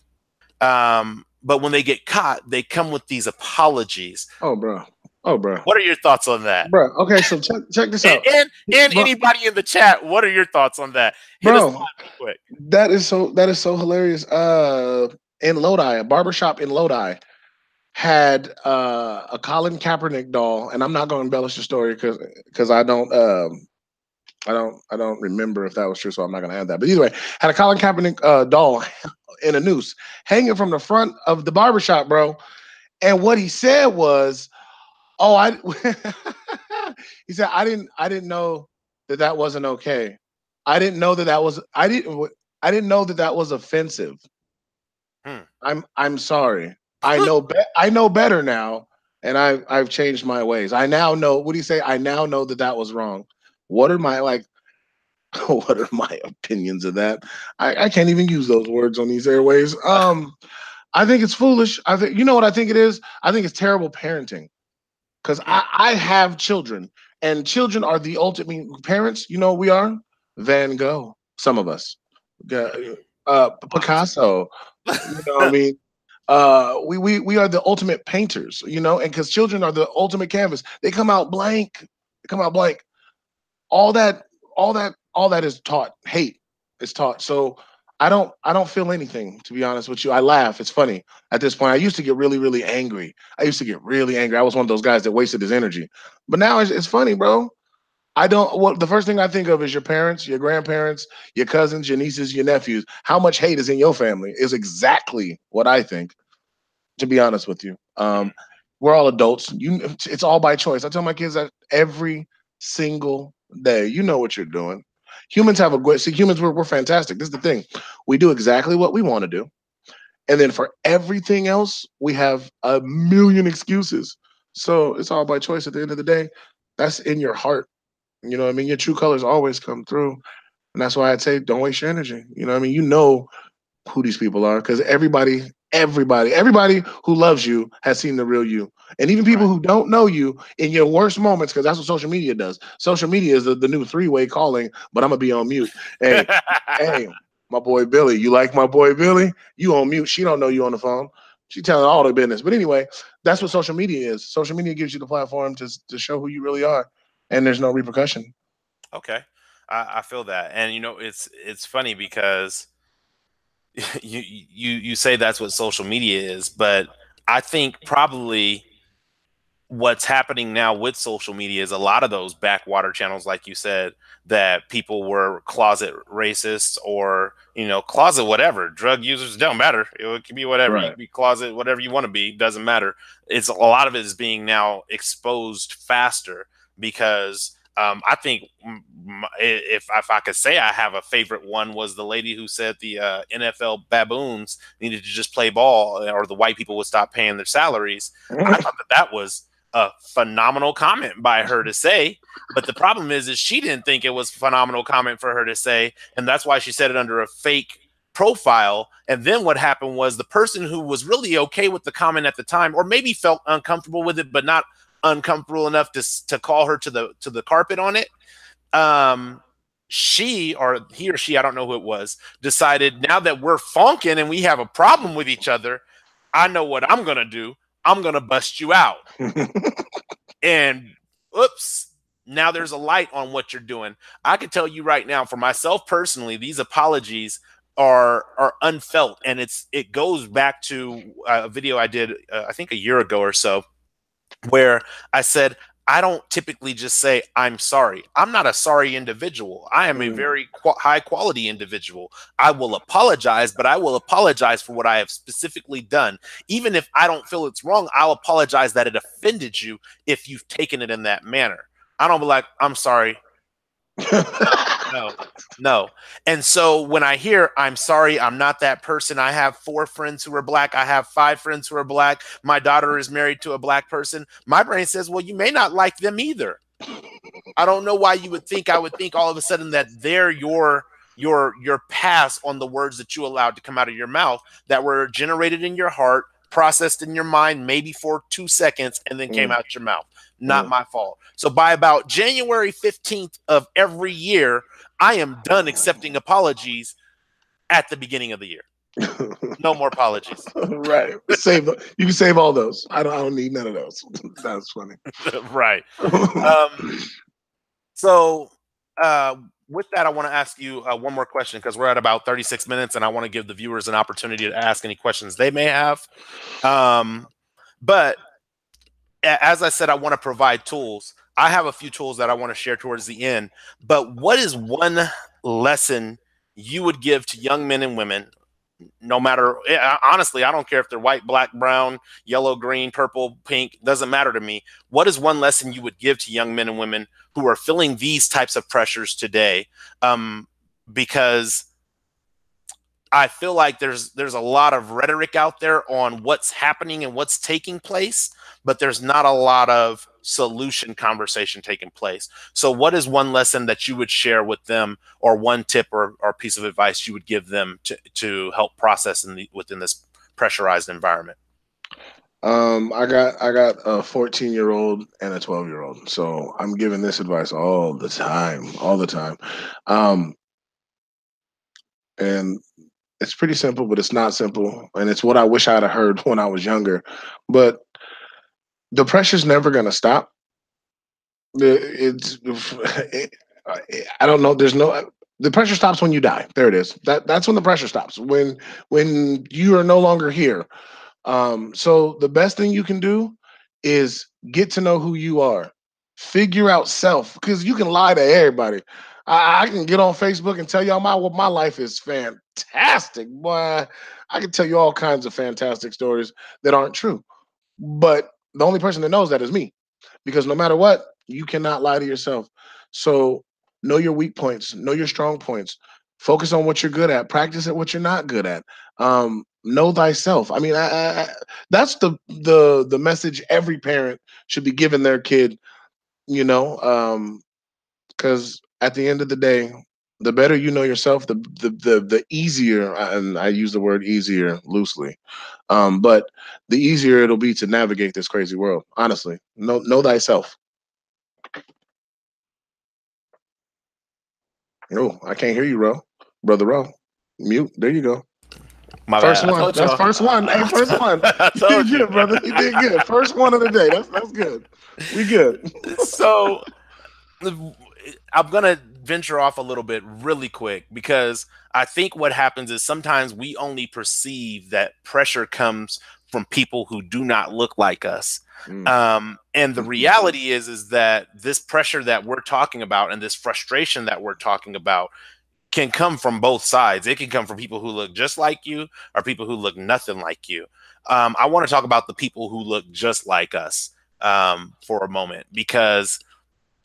But when they get caught, they come with these apologies. Oh, bro. Oh, bro. What are your thoughts on that? Bro. Okay, so check this And out, and bro. anybody in the chat, what are your thoughts on that? Hit us Bro, live real quick. that is so hilarious. In Lodi, a barbershop in Lodi had a Colin Kaepernick doll, and I'm not going to embellish the story because I don't remember if that was true, so I'm not going to add that. But either way, had a Colin Kaepernick doll in a noose hanging from the front of the barbershop, bro. And what he said was, "Oh, I," he said, "I didn't know that wasn't okay. I didn't know that was I didn't know that was offensive. Hmm. I'm sorry. I know better now, and I've changed my ways. I now know. What do you say? I now know that was wrong. What are my like? What are my opinions of that? I can't even use those words on these airways. I think it's foolish. I think you know what I think it is. I think it's terrible parenting because Hmm. I have children, and children are the ultimate. I mean, parents, you know, we are Van Gogh. Some of us, Yeah, Picasso. You know, what I mean, we are the ultimate painters. You know, and because children are the ultimate canvas, they come out blank. They come out blank. All that, all that is taught. Hate is taught. So I don't feel anything, to be honest with you. I laugh. It's funny at this point. I used to get really, really angry. I used to get really angry. I was one of those guys that wasted his energy. But now it's funny, bro. I don't. What the first thing I think of is your parents, your grandparents, your cousins, your nieces, your nephews. How much hate is in your family is exactly what I think, to be honest with you. We're all adults. It's all by choice. I tell my kids that every single day. You know what you're doing. Humans have a great. See, humans we're fantastic. This is the thing. We do exactly what we want to do, and then for everything else, we have a million excuses. So it's all by choice. At the end of the day, that's in your heart. You know what I mean? Your true colors always come through, and that's why I'd say don't waste your energy. You know what I mean? You know who these people are because everybody who loves you has seen the real you, and even people Right. who don't know you in your worst moments, because that's what social media does. Social media is the new three-way calling, but I'm gonna be on mute. Hey, my boy Billy, you like my boy Billy? You on mute? She don't know you on the phone. She telling all the business. But anyway, that's what social media is. Social media gives you the platform to show who you really are, and there's no repercussion. Okay. I feel that. And it's funny because you say that's what social media is, but I think probably what's happening now with social media is a lot of those backwater channels, like you said, that people were closet racists or closet whatever drug users. Don't matter. It can be whatever. You Right. can be closet whatever you want to be. Doesn't matter. It's a lot of it is being now exposed faster because I think if I could say I have a favorite one was the lady who said the NFL baboons needed to just play ball or the white people would stop paying their salaries. I thought that was a phenomenal comment by her to say. But the problem is she didn't think it was a phenomenal comment for her to say, and that's why she said it under a fake profile. And then what happened was the person who was really okay with the comment at the time, or maybe felt uncomfortable with it, but not uncomfortable enough to call her to the carpet on it. Um, she or he or she, I don't know who it was, decided now that we're funking and we have a problem with each other, I know what I'm gonna do. I'm gonna bust you out. And oops, now there's a light on what you're doing. I can tell you right now, for myself personally, these apologies are unfelt, and it goes back to a video I did I think a year ago or so, where I said I don't typically just say, I'm sorry. I'm not a sorry individual. I am a Mm, very high quality individual. I will apologize, but I will apologize for what I have specifically done. Even if I don't feel it's wrong, I'll apologize that it offended you if you've taken it in that manner. I don't be like, I'm sorry. No, no. And so when I hear, I'm sorry, I'm not that person. I have 4 friends who are black. I have 5 friends who are black. My daughter is married to a black person. My brain says, well, you may not like them either. I don't know why you would think I would think all of a sudden that they're your pass on the words that you allowed to come out of your mouth that were generated in your heart, processed in your mind maybe for 2 seconds and then came mm, out your mouth. Not mm. my fault. So by about January 15th of every year, I am done accepting apologies at the beginning of the year. No more apologies. Right. Save. You can save all those. I don't need none of those. That's funny. Right. Um, So, uh, with that, I want to ask you one more question because we're at about 36 minutes, and I want to give the viewers an opportunity to ask any questions they may have. Um, but as I said, I want to provide tools. I have a few tools that I want to share towards the end. But what is one lesson you would give to young men and women, no matter, honestly, I don't care if they're white, black, brown, yellow, green, purple, pink, doesn't matter to me. What is one lesson you would give to young men and women who are feeling these types of pressures today? Because I feel like there's a lot of rhetoric out there on what's happening and what's taking place, but there's not a lot of solution conversation taking place. So what is one lesson that you would share with them, or one tip or piece of advice you would give them to help process within this pressurized environment? I got a 14-year-old and a 12-year-old, so I'm giving this advice all the time, all the time. Um, and it's pretty simple, but it's not simple, and it's what I wish I'd have heard when I was younger. But the pressure's never gonna stop. It's it, I don't know. There's no the pressure stops when you die. There it is. That's when the pressure stops. When you are no longer here. So the best thing you can do is get to know who you are. Figure out self, because you can lie to everybody. I can get on Facebook and tell y'all what my life is fantastic. Boy, I can tell you all kinds of fantastic stories that aren't true. But the only person that knows that is me, because no matter what, you cannot lie to yourself. So know your weak points, know your strong points, focus on what you're good at, practice at what you're not good at. Know thyself. I mean, that's the message every parent should be giving their kid. You know, because at the end of the day, the better you know yourself, the easier, and I use the word easier loosely, but the easier it'll be to navigate this crazy world. Honestly, know thyself. Oh, I can't hear you, brother Ro. Mute. There you go. My First bad. I one. told That's y'all. first one. Hey, first one. I You did told you. good, brother. You did good. First one of the day. That's good. We good. So I'm gonna venture off a little bit really quick because I think what happens is sometimes we only perceive that pressure comes from people who do not look like us. Mm. And the reality is that this pressure that we're talking about and this frustration that we're talking about can come from both sides. It can come from people who look just like you or people who look nothing like you. I want to talk about the people who look just like us for a moment because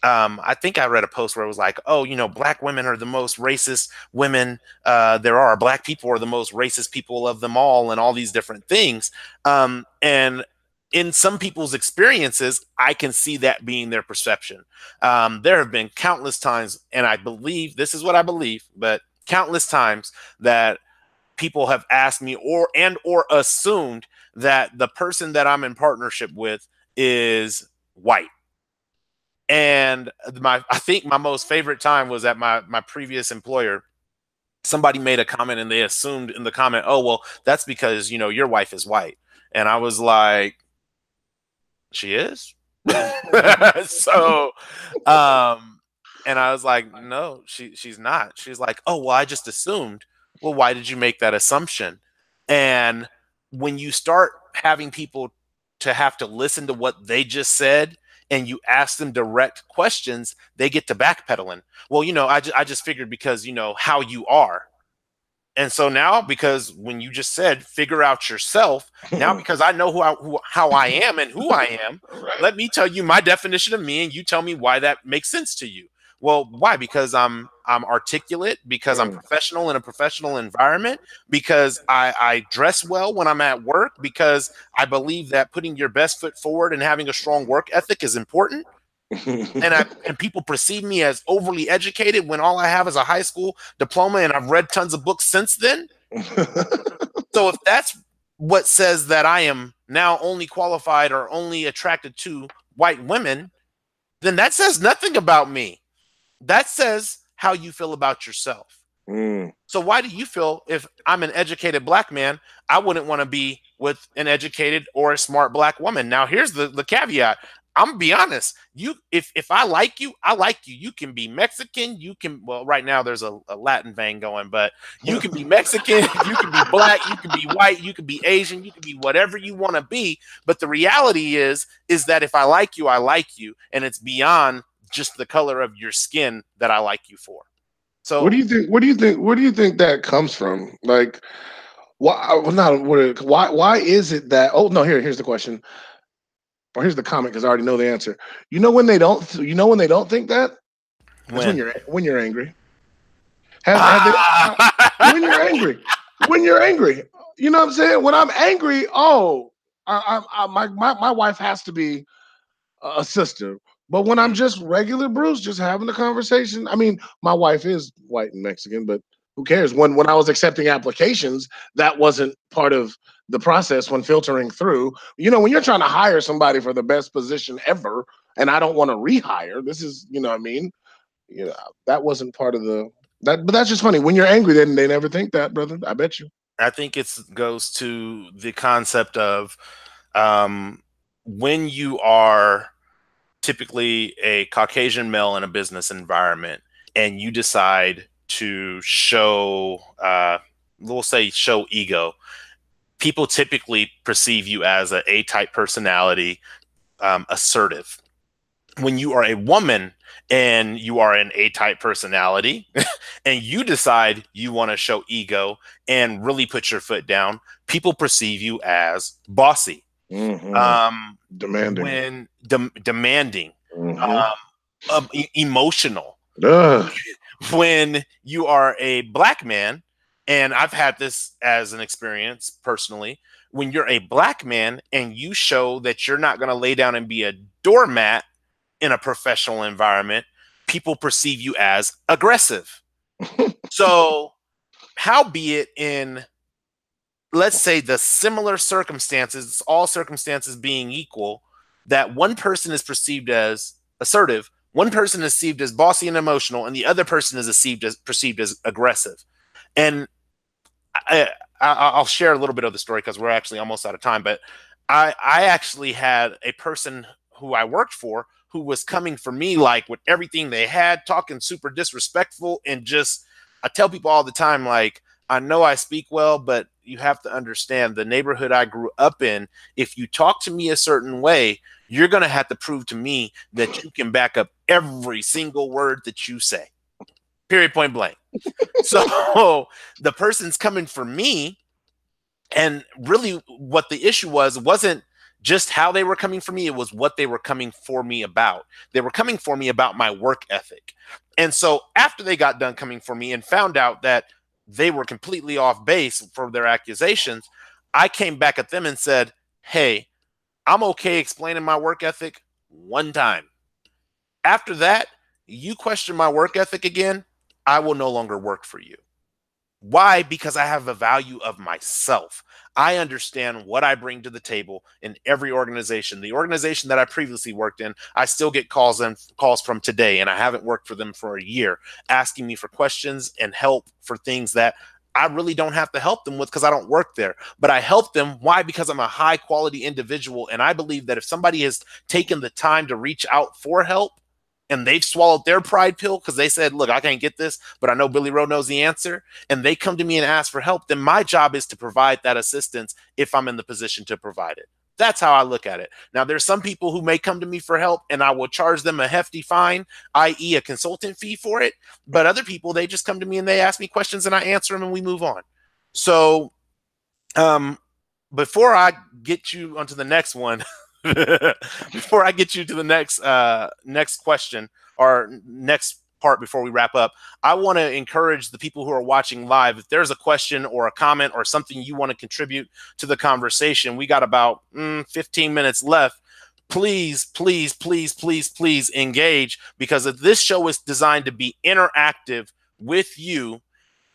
I think I read a post where it was like, oh, black women are the most racist women there are. Black people are the most racist people of them all these different things. And in some people's experiences, I can see that being their perception. There have been countless times, and I believe this is what I believe, but countless times that people have asked me or assumed that the person that I'm in partnership with is white. And I think my most favorite time was at my previous employer. Somebody made a comment and they assumed in the comment, "Oh, well, that's because, your wife is white." And I was like, "She is?" So, um and I was like, "No, she's not." She's like, "Oh, well, I just assumed." Well, why did you make that assumption? And when you start having people to have to listen to what they just said, and you ask them direct questions, they get to backpedaling. Well, I just figured because, how you are. And so now, because when you just said figure out yourself, now because I know how I am and who I am, Right. let me tell you my definition of me, and you tell me why that makes sense to you. Well, why? Because I'm articulate, because I'm Mm. professional in a professional environment, because I dress well when I'm at work, because I believe that putting your best foot forward and having a strong work ethic is important, and people perceive me as overly educated when all I have is a high school diploma and I've read tons of books since then. So if that's what says that I am now only qualified or only attracted to white women, then that says nothing about me. That says how you feel about yourself. Mm. So why do you feel if I'm an educated black man, I wouldn't want to be with an educated or a smart black woman? Now, here's the caveat. I'm gonna be honest. If I like you, I like you. You can be Mexican. You can, well, right now there's a Latin vein going, but you can be Mexican, you can be black, you can be white, you can be Asian, you can be whatever you want to be. But the reality is that if I like you, and it's beyond just the color of your skin that I like you for. What do So you think? What do you think? Where do you think that comes from? Like, why? Well, not what? Why? Why is it that? Oh no! Here's the question, or here's the comment because I already know the answer. You know when they don't. You know when they don't think that. That's when when you're angry. Have they? When you're ah! angry. When you're angry. You know what I'm saying? When I'm angry, oh, my wife has to be a sister. But when I'm just regular Bruce, just having a conversation, I mean, my wife is white and Mexican, but who cares? When I was accepting applications, that wasn't part of the process when filtering through. You know, when you're trying to hire somebody for the best position ever, and I don't want to rehire, this is, you know what I mean? You know, that wasn't part of the that. But that's just funny. When you're angry, then they never think that, brother. I bet you. I think it goes to the concept of um, when you are typically a Caucasian male in a business environment and you decide to show, we'll say, show ego, people typically perceive you as a A-type personality, assertive. When you are a woman and you are an A-type personality and you decide you want to show ego and really put your foot down, people perceive you as bossy, Mm-hmm. um, Demanding. when demanding, Mm-hmm. emotional. Ugh. When you are a black man, and I've had this as an experience personally, when you're a black man and you show that you're not going to lay down and be a doormat in a professional environment, people perceive you as aggressive. So, how be it in, let's say, the similar circumstances, all circumstances being equal, that one person is perceived as assertive, one person is perceived as bossy and emotional, and the other person is perceived as aggressive. And I, I'll share a little bit of the story because we're actually almost out of time. But I actually had a person who I worked for who was coming for me like with everything they had, talking super disrespectful, and just, I tell people all the time, like, I know I speak well, but you have to understand the neighborhood I grew up in. If you talk to me a certain way, you're going to have to prove to me that you can back up every single word that you say. Period, point blank. So the person's coming for me, and really what the issue wasn't just how they were coming for me, it was what they were coming for me about. They were coming for me about my work ethic. And so after they got done coming for me and found out that they were completely off base for their accusations, I came back at them and said, hey, I'm okay explaining my work ethic one time. After that, you question my work ethic again, I will no longer work for you. Why? Because I have a value of myself. I understand what I bring to the table in every organization. The organization that I previously worked in, I still get calls from today, and I haven't worked for them for a year, asking me for questions and help for things that I really don't have to help them with because I don't work there. But I help them. Why? Because I'm a high quality individual. And I believe that if somebody has taken the time to reach out for help and they've swallowed their pride pill because they said, look, I can't get this, but I know Billy Rowe knows the answer, and they come to me and ask for help, then my job is to provide that assistance if I'm in the position to provide it. That's how I look at it. Now, there's some people who may come to me for help and I will charge them a hefty fine, i.e. a consultant fee for it. But other people, they just come to me and they ask me questions and I answer them and we move on. So, um, before I get you onto the next one, before I get you to the next question or next part before we wrap up, I want to encourage the people who are watching live. If there's a question or a comment or something you want to contribute to the conversation, we got about 15 minutes left. Please, please, please, please, please engage, because this show is designed to be interactive with you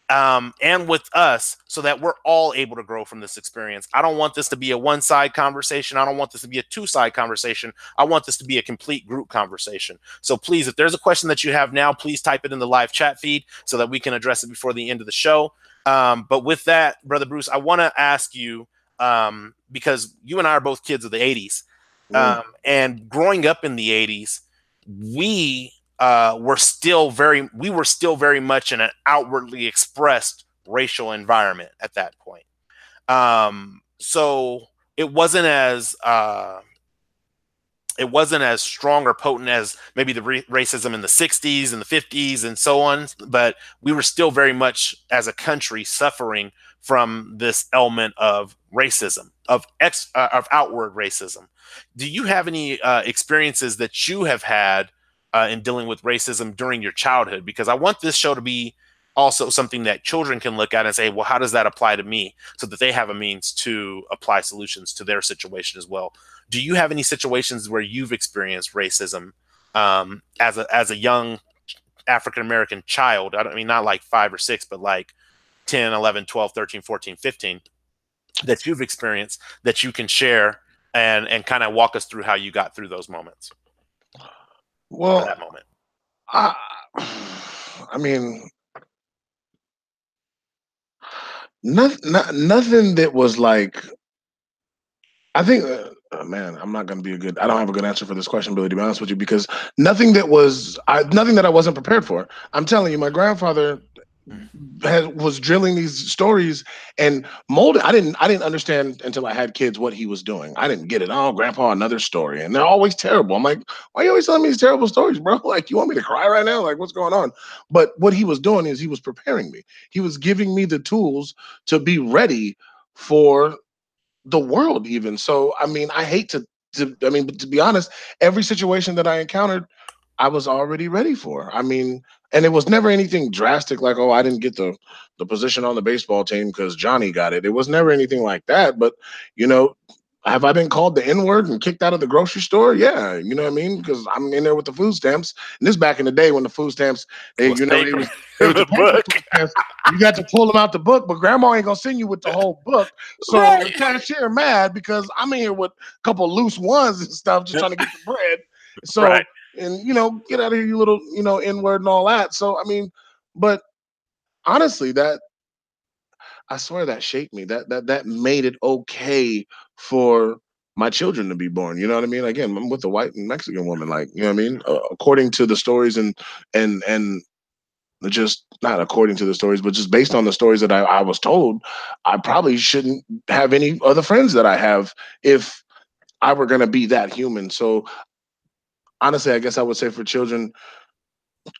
and with us, so that we're all able to grow from this experience. I don't want this to be a one-side conversation. I don't want this to be a two-side conversation. I want this to be a complete group conversation. So please, if there's a question that you have now, please type it in the live chat feed so that we can address it before the end of the show. But with that, Brother Bruce, I want to ask you, because you and I are both kids of the 80s, and growing up in the 80s, we were still very much in an outwardly expressed racial environment at that point. So it wasn't as strong or potent as maybe the racism in the 60s and the 50s and so on, but we were still very much as a country suffering from this element of racism, of outward racism. Do you have any experiences that you have had in dealing with racism during your childhood? Because I want this show to be also something that children can look at and say, well, how does that apply to me? So that they have a means to apply solutions to their situation as well. Do you have any situations where you've experienced racism as a young African-American child? I mean, not like 5 or 6, but like 10, 11, 12, 13, 14, 15, that you've experienced that you can share and kind of walk us through how you got through those moments? Well, that moment. I mean, nothing that was like, I think, man, I'm not going to be I don't have a good answer for this question, Billy, to be honest with you, because nothing that I wasn't prepared for. I'm telling you, my grandfather was drilling these stories and molded. I didn't understand until I had kids what he was doing. I didn't get it. Oh, grandpa, another story. And they're always terrible. I'm like, why are you always telling me these terrible stories, bro? Like, you want me to cry right now? Like, what's going on? But what he was doing is he was preparing me. He was giving me the tools to be ready for the world even. So, I mean, I hate I mean, but to be honest, every situation that I encountered, I was already ready for. I mean, and it was never anything drastic like, oh, I didn't get the position on the baseball team because Johnny got it. It was never anything like that. But, you know, have I been called the N-word and kicked out of the grocery store? Yeah, you know what I mean? Because I'm in there with the food stamps. And this back in the day when the food stamps, Was it paper was the the paper book? food stamps. You got to pull them out the book, but grandma ain't gonna send you with the whole book. So the Right. cashier mad because I'm in here with a couple loose ones and stuff, just trying to get the bread. Right. So, and get out of here, you little, N-word and all that. So I mean, but honestly, that I swear that shaped me. That made it okay for my children to be born. You know what I mean? Again, I'm with a white and Mexican woman. Like, you know what I mean? According to the stories and just not according to the stories, but just based on the stories that I was told, I probably shouldn't have any other friends that I have if I were going to be that human. So honestly, I guess I would say for children,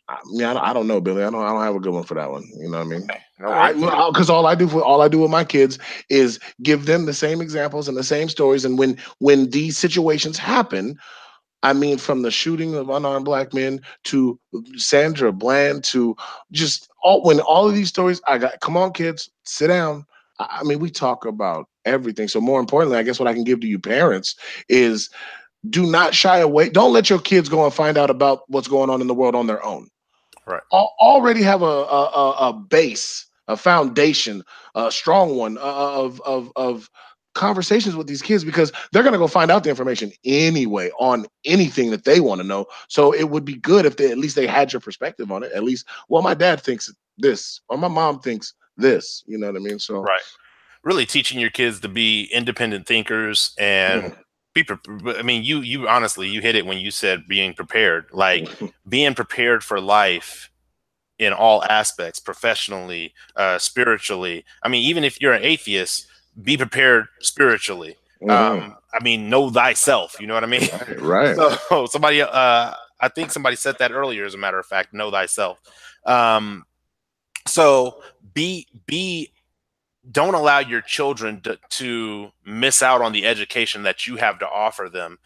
I don't know, Billy. I don't have a good one for that one. You know what I mean? All right. Because all I do with my kids is give them the same examples and the same stories. And when these situations happen, I mean, from the shooting of unarmed black men to Sandra Bland to just when all of these stories, come on, kids, sit down. I mean, we talk about everything. So more importantly, I guess what I can give to you parents is do not shy away. Don't let your kids go and find out about what's going on in the world on their own. Right. Already have a base, a foundation, a strong one of conversations with these kids because they're going to go find out the information anyway on anything that they want to know. So it would be good if at least they had your perspective on it. At least, well, my dad thinks this or my mom thinks this. You know what I mean? So Right. Really teaching your kids to be independent thinkers and yeah. I mean, you honestly, you hit it when you said being prepared, like being prepared for life in all aspects, professionally, spiritually. I mean, even if you're an atheist, be prepared spiritually. Mm-hmm. I mean, know thyself. You know what I mean? Right, right. So somebody, I think somebody said that earlier. As a matter of fact, know thyself. Um, so be don't allow your children to miss out on the education that you have to offer them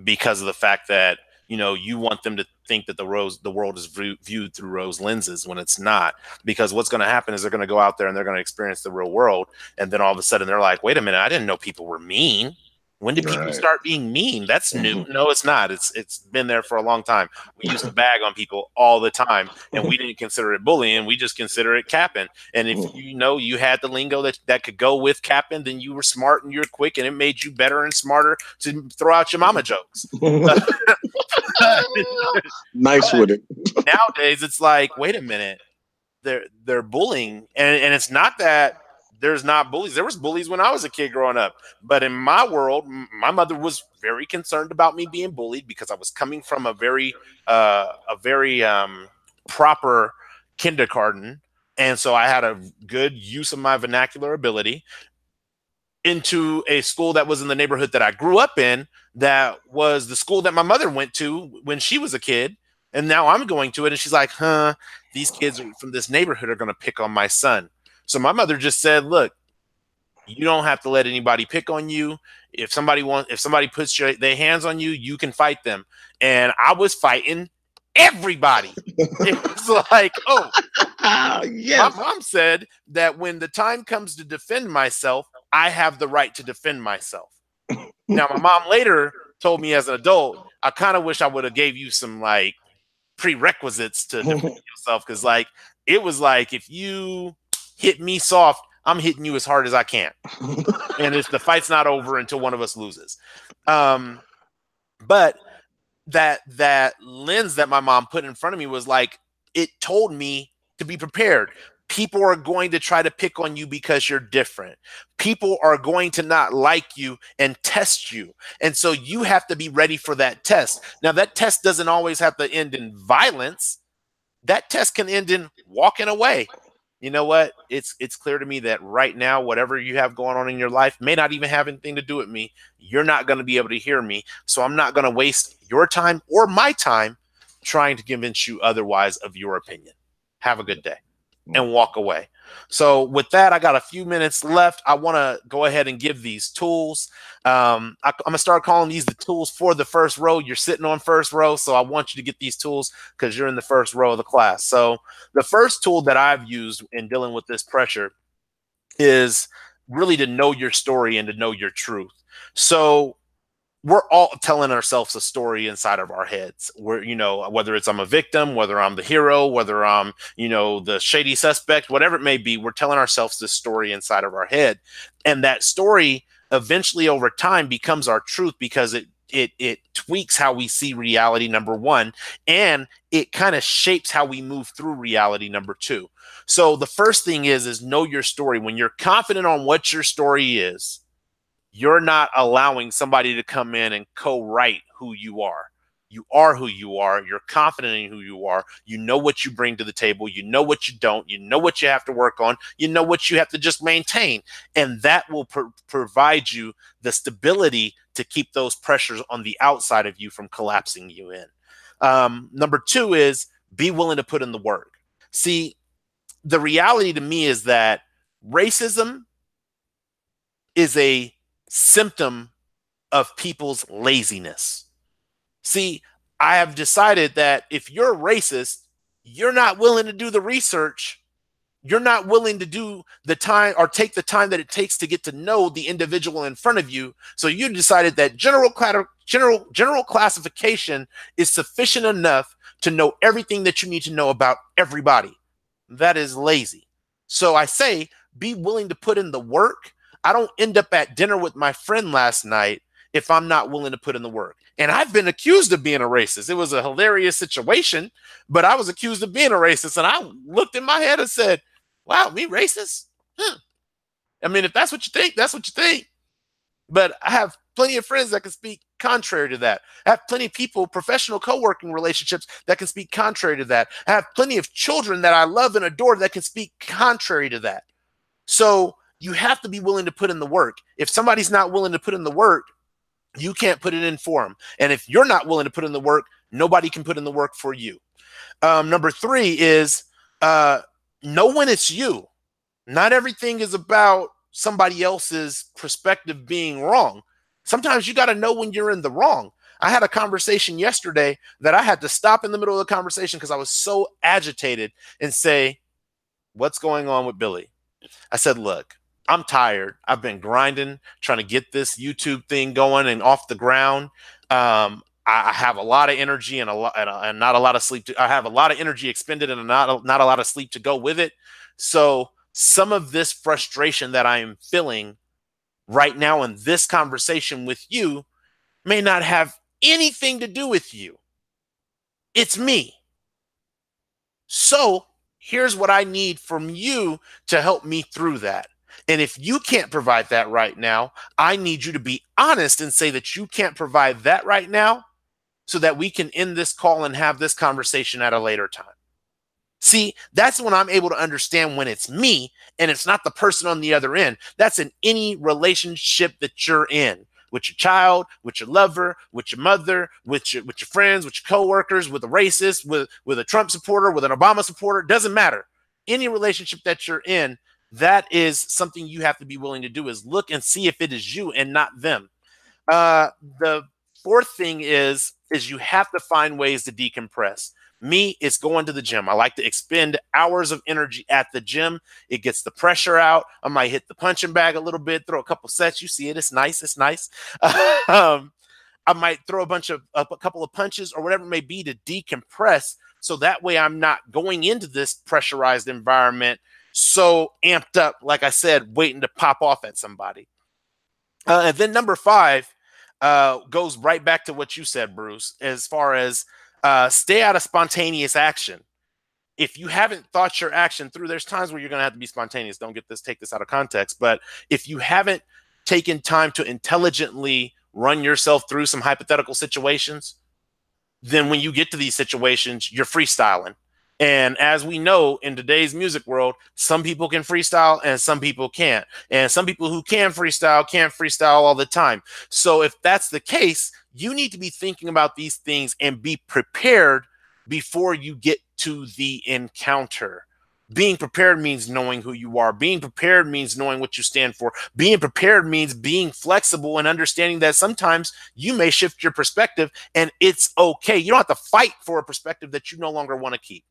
because of the fact that you want them to think that the world is viewed through rose lenses when it's not. Because what's going to happen is they're going to go out there and they're going to experience the real world, and then all of a sudden they're like, wait a minute, I didn't know people were mean. When did people Right. start being mean? That's new. Mm-hmm. No, it's not. It's been there for a long time. We used to bag on people all the time, and we didn't consider it bullying. We just consider it capping. And if you had the lingo that could go with capping, then you were smart and you're quick, and it made you better and smarter to throw out your mama jokes. Nice with it. Nowadays, it's like, wait a minute, they're bullying, and it's not that there's not bullies. There was bullies when I was a kid growing up, but in my world, my mother was very concerned about me being bullied because I was coming from a very proper kindergarten, and so I had a good use of my vernacular ability into a school that was in the neighborhood that I grew up in, that was the school that my mother went to when she was a kid. And now I'm going to it. And she's like, these kids from this neighborhood are going to pick on my son. So my mother just said, look, you don't have to let anybody pick on you. If somebody puts their hands on you, you can fight them. And I was fighting everybody. It was like, oh, Yes. my mom said that when the time comes to defend myself, I have the right to defend myself. Now, my mom later told me as an adult, I kind of wish I would have gave you some like prerequisites to defend yourself, because like it was like, if you hit me soft, I'm hitting you as hard as I can, and if the fight's not over until one of us loses. But that lens that my mom put in front of me was like, it told me to be prepared. People are going to try to pick on you because you're different. People are going to not like you and test you. And so you have to be ready for that test. Now, that test doesn't always have to end in violence. That test can end in walking away. You know what? It's clear to me that right now, whatever you have going on in your life may not even have anything to do with me. You're not going to be able to hear me. So I'm not going to waste your time or my time trying to convince you otherwise of your opinion. Have a good day. And walk away. So with that, I got a few minutes left. I want to go ahead and give these tools. I'm going to start calling these the tools for the first row. You're sitting on first row, so I want you to get these tools because you're in the first row of the class. So the first tool that I've used in dealing with this pressure is really to know your story and to know your truth. So we're all telling ourselves a story inside of our heads. We're, whether it's I'm a victim, whether I'm the hero, whether I'm, the shady suspect, whatever it may be, we're telling ourselves this story inside of our head. And that story eventually over time becomes our truth because it tweaks how we see reality, number one, and it kind of shapes how we move through reality, number two. So the first thing is know your story. When you're confident on what your story is, you're not allowing somebody to come in and co-write who you are. You are who you are. You're confident in who you are. You know what you bring to the table. You know what you don't. You know what you have to work on. You know what you have to just maintain. And that will provide you the stability to keep those pressures on the outside of you from collapsing you in. Number two is be willing to put in the work. See, the reality to me is that racism is a symptom of people's laziness. See, I have decided that if you're a racist, you're not willing to do the research. You're not willing to do the time or take the time that it takes to get to know the individual in front of you. So you decided that general classification is sufficient enough to know everything that you need to know about everybody. That is lazy. So I say, be willing to put in the work. I don't end up at dinner with my friend last night if I'm not willing to put in the work. And I've been accused of being a racist. It was a hilarious situation, but I was accused of being a racist. And I looked in my head and said, wow, me racist? I mean, if that's what you think, that's what you think. But I have plenty of friends that can speak contrary to that. I have plenty of people, professional co-working relationships that can speak contrary to that. I have plenty of children that I love and adore that can speak contrary to that. So You have to be willing to put in the work. If somebody's not willing to put in the work, you can't put it in for them. And if you're not willing to put in the work, nobody can put in the work for you. Number 3 is know when it's you. Not everything is about somebody else's perspective being wrong. Sometimes you got to know when you're in the wrong. I had a conversation yesterday that I had to stop in the middle of the conversation because I was so agitated and say, what's going on with Billy? I said, look, I'm tired. I've been grinding, trying to get this YouTube thing going and off the ground. I have a lot of energy and not a lot of sleep. I have a lot of energy expended and not a lot of sleep to go with it. So some of this frustration that I am feeling right now in this conversation with you may not have anything to do with you. It's me. So here's what I need from you to help me through that. And if you can't provide that right now, I need you to be honest and say that you can't provide that right now so that we can end this call and have this conversation at a later time. See, that's when I'm able to understand when it's me and it's not the person on the other end. That's in any relationship that you're in, with your child, with your lover, with your mother, with your friends, with your coworkers, with a racist, with a Trump supporter, with an Obama supporter. Doesn't matter. Any relationship that you're in, that is something you have to be willing to do, is look and see if it is you and not them. The 4th thing is you have to find ways to decompress. Me, it's going to the gym. I like to expend hours of energy at the gym. It gets the pressure out. I might hit the punching bag a little bit, throw a couple sets. You see it. It's nice. It's nice. I might throw a couple of punches or whatever it may be to decompress. So that way I'm not going into this pressurized environment so amped up, like I said, waiting to pop off at somebody. And then number 5 goes right back to what you said, Bruce, as far as stay out of spontaneous action. If you haven't thought your action through, there's times where you're going to have to be spontaneous. Take this out of context. But if you haven't taken time to intelligently run yourself through some hypothetical situations, then when you get to these situations, you're freestyling. And as we know in today's music world, some people can freestyle and some people can't. And some people who can freestyle can't freestyle all the time. So if that's the case, you need to be thinking about these things and be prepared before you get to the encounter. Being prepared means knowing who you are. Being prepared means knowing what you stand for. Being prepared means being flexible and understanding that sometimes you may shift your perspective and it's okay. You don't have to fight for a perspective that you no longer want to keep.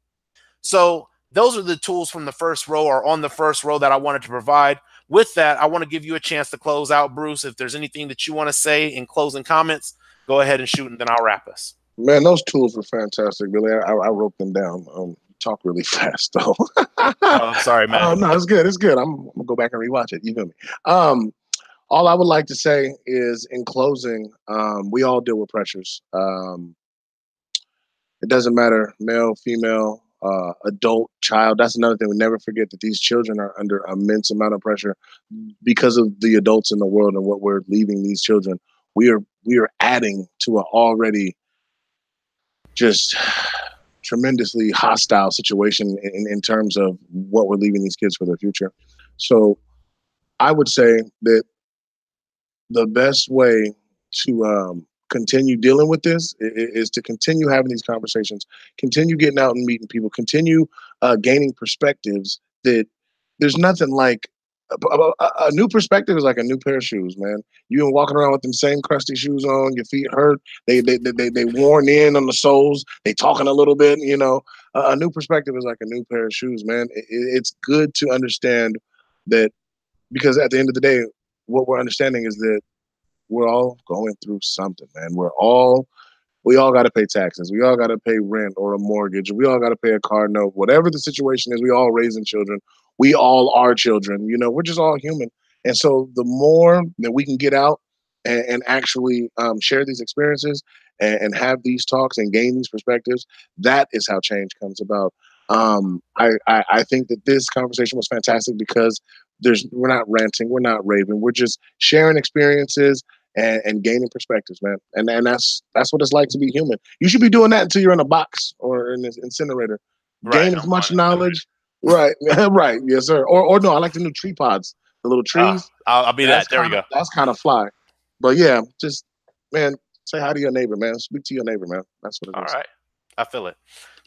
So those are the tools from the first row or on the first row that I wanted to provide. With that, I want to give you a chance to close out, Bruce. If there's anything that you want to say in closing comments, go ahead and shoot, and then I'll wrap us. Man, those tools were fantastic. Really, I wrote them down. Talk really fast though. Oh, I'm sorry, man. No, it's good. It's good. I'm gonna go back and rewatch it. You feel me? All I would like to say is, in closing, we all deal with pressures. It doesn't matter, male, female, adult, child. That's another thing. We never forget that these children are under immense amount of pressure because of the adults in the world and what we're leaving these children. We are adding to an already just tremendously hostile situation in terms of what we're leaving these kids for their future. So I would say that the best way to continue dealing with this is to continue having these conversations, continue getting out and meeting people, continue gaining perspectives. That there's nothing like a new perspective is like a new pair of shoes, man. You've been walking around with them same crusty shoes on, your feet hurt, they worn in on the soles, they talking a little bit, you know. A new perspective is like a new pair of shoes, man. It's good to understand that, because at the end of the day, what we're understanding is that we're all going through something, man. We all got to pay taxes. We all got to pay rent or a mortgage. We all got to pay a car note. Whatever the situation is, we all raising children. We all are children. You know, we're just all human. And so the more that we can get out and actually share these experiences have these talks and gain these perspectives, that is how change comes about. I think that this conversation was fantastic because we're not ranting, we're not raving, we're just sharing experiences and gaining perspectives, man. And that's what it's like to be human. You should be doing that until you're in a box or in an incinerator. Right, Gain as much knowledge. Right, right, yes, sir. Or no, I like the new tree pods. the little trees. I'll be that. There we go. That's kind of fly. But yeah, just man, say hi to your neighbor, man. Speak to your neighbor, man. That's what it All is. right. I feel it.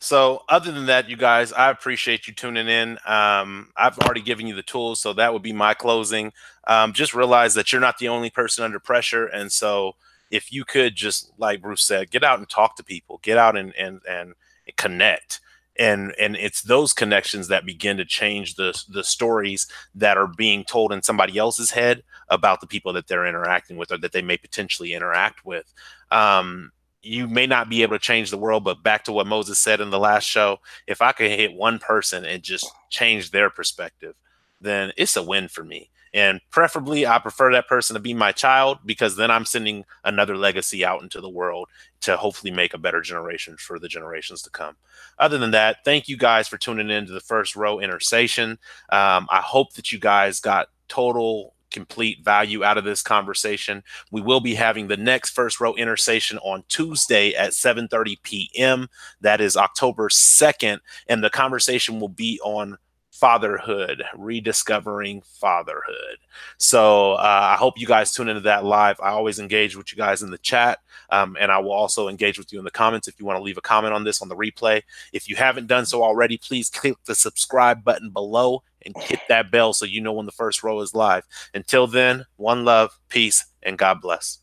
So, other than that, you guys, I appreciate you tuning in. I've already given you the tools, so that would be my closing. Just realize that you're not the only person under pressure, and so if you could just, like Bruce said, get out and talk to people, get out and connect, and it's those connections that begin to change the stories that are being told in somebody else's head about the people that they're interacting with or that they may potentially interact with. Um, you may not be able to change the world, but back to what Moses said in the last show, if I could hit one person and just change their perspective, then it's a win for me. And preferably, I prefer that person to be my child because then I'm sending another legacy out into the world to hopefully make a better generation for the generations to come. Other than that, thank you guys for tuning in to the First Row Intersation. I hope that you guys got total complete value out of this conversation. We will be having the next First Row Intersation on Tuesday at 7:30 p.m. That is October 2nd, and the conversation will be on fatherhood, rediscovering fatherhood. So I hope you guys tune into that live. I always engage with you guys in the chat, and I will also engage with you in the comments if you want to leave a comment on this on the replay. If you haven't done so already, please click the subscribe button below and hit that bell so you know when the First Row is live. Until then, one love, peace, and God bless.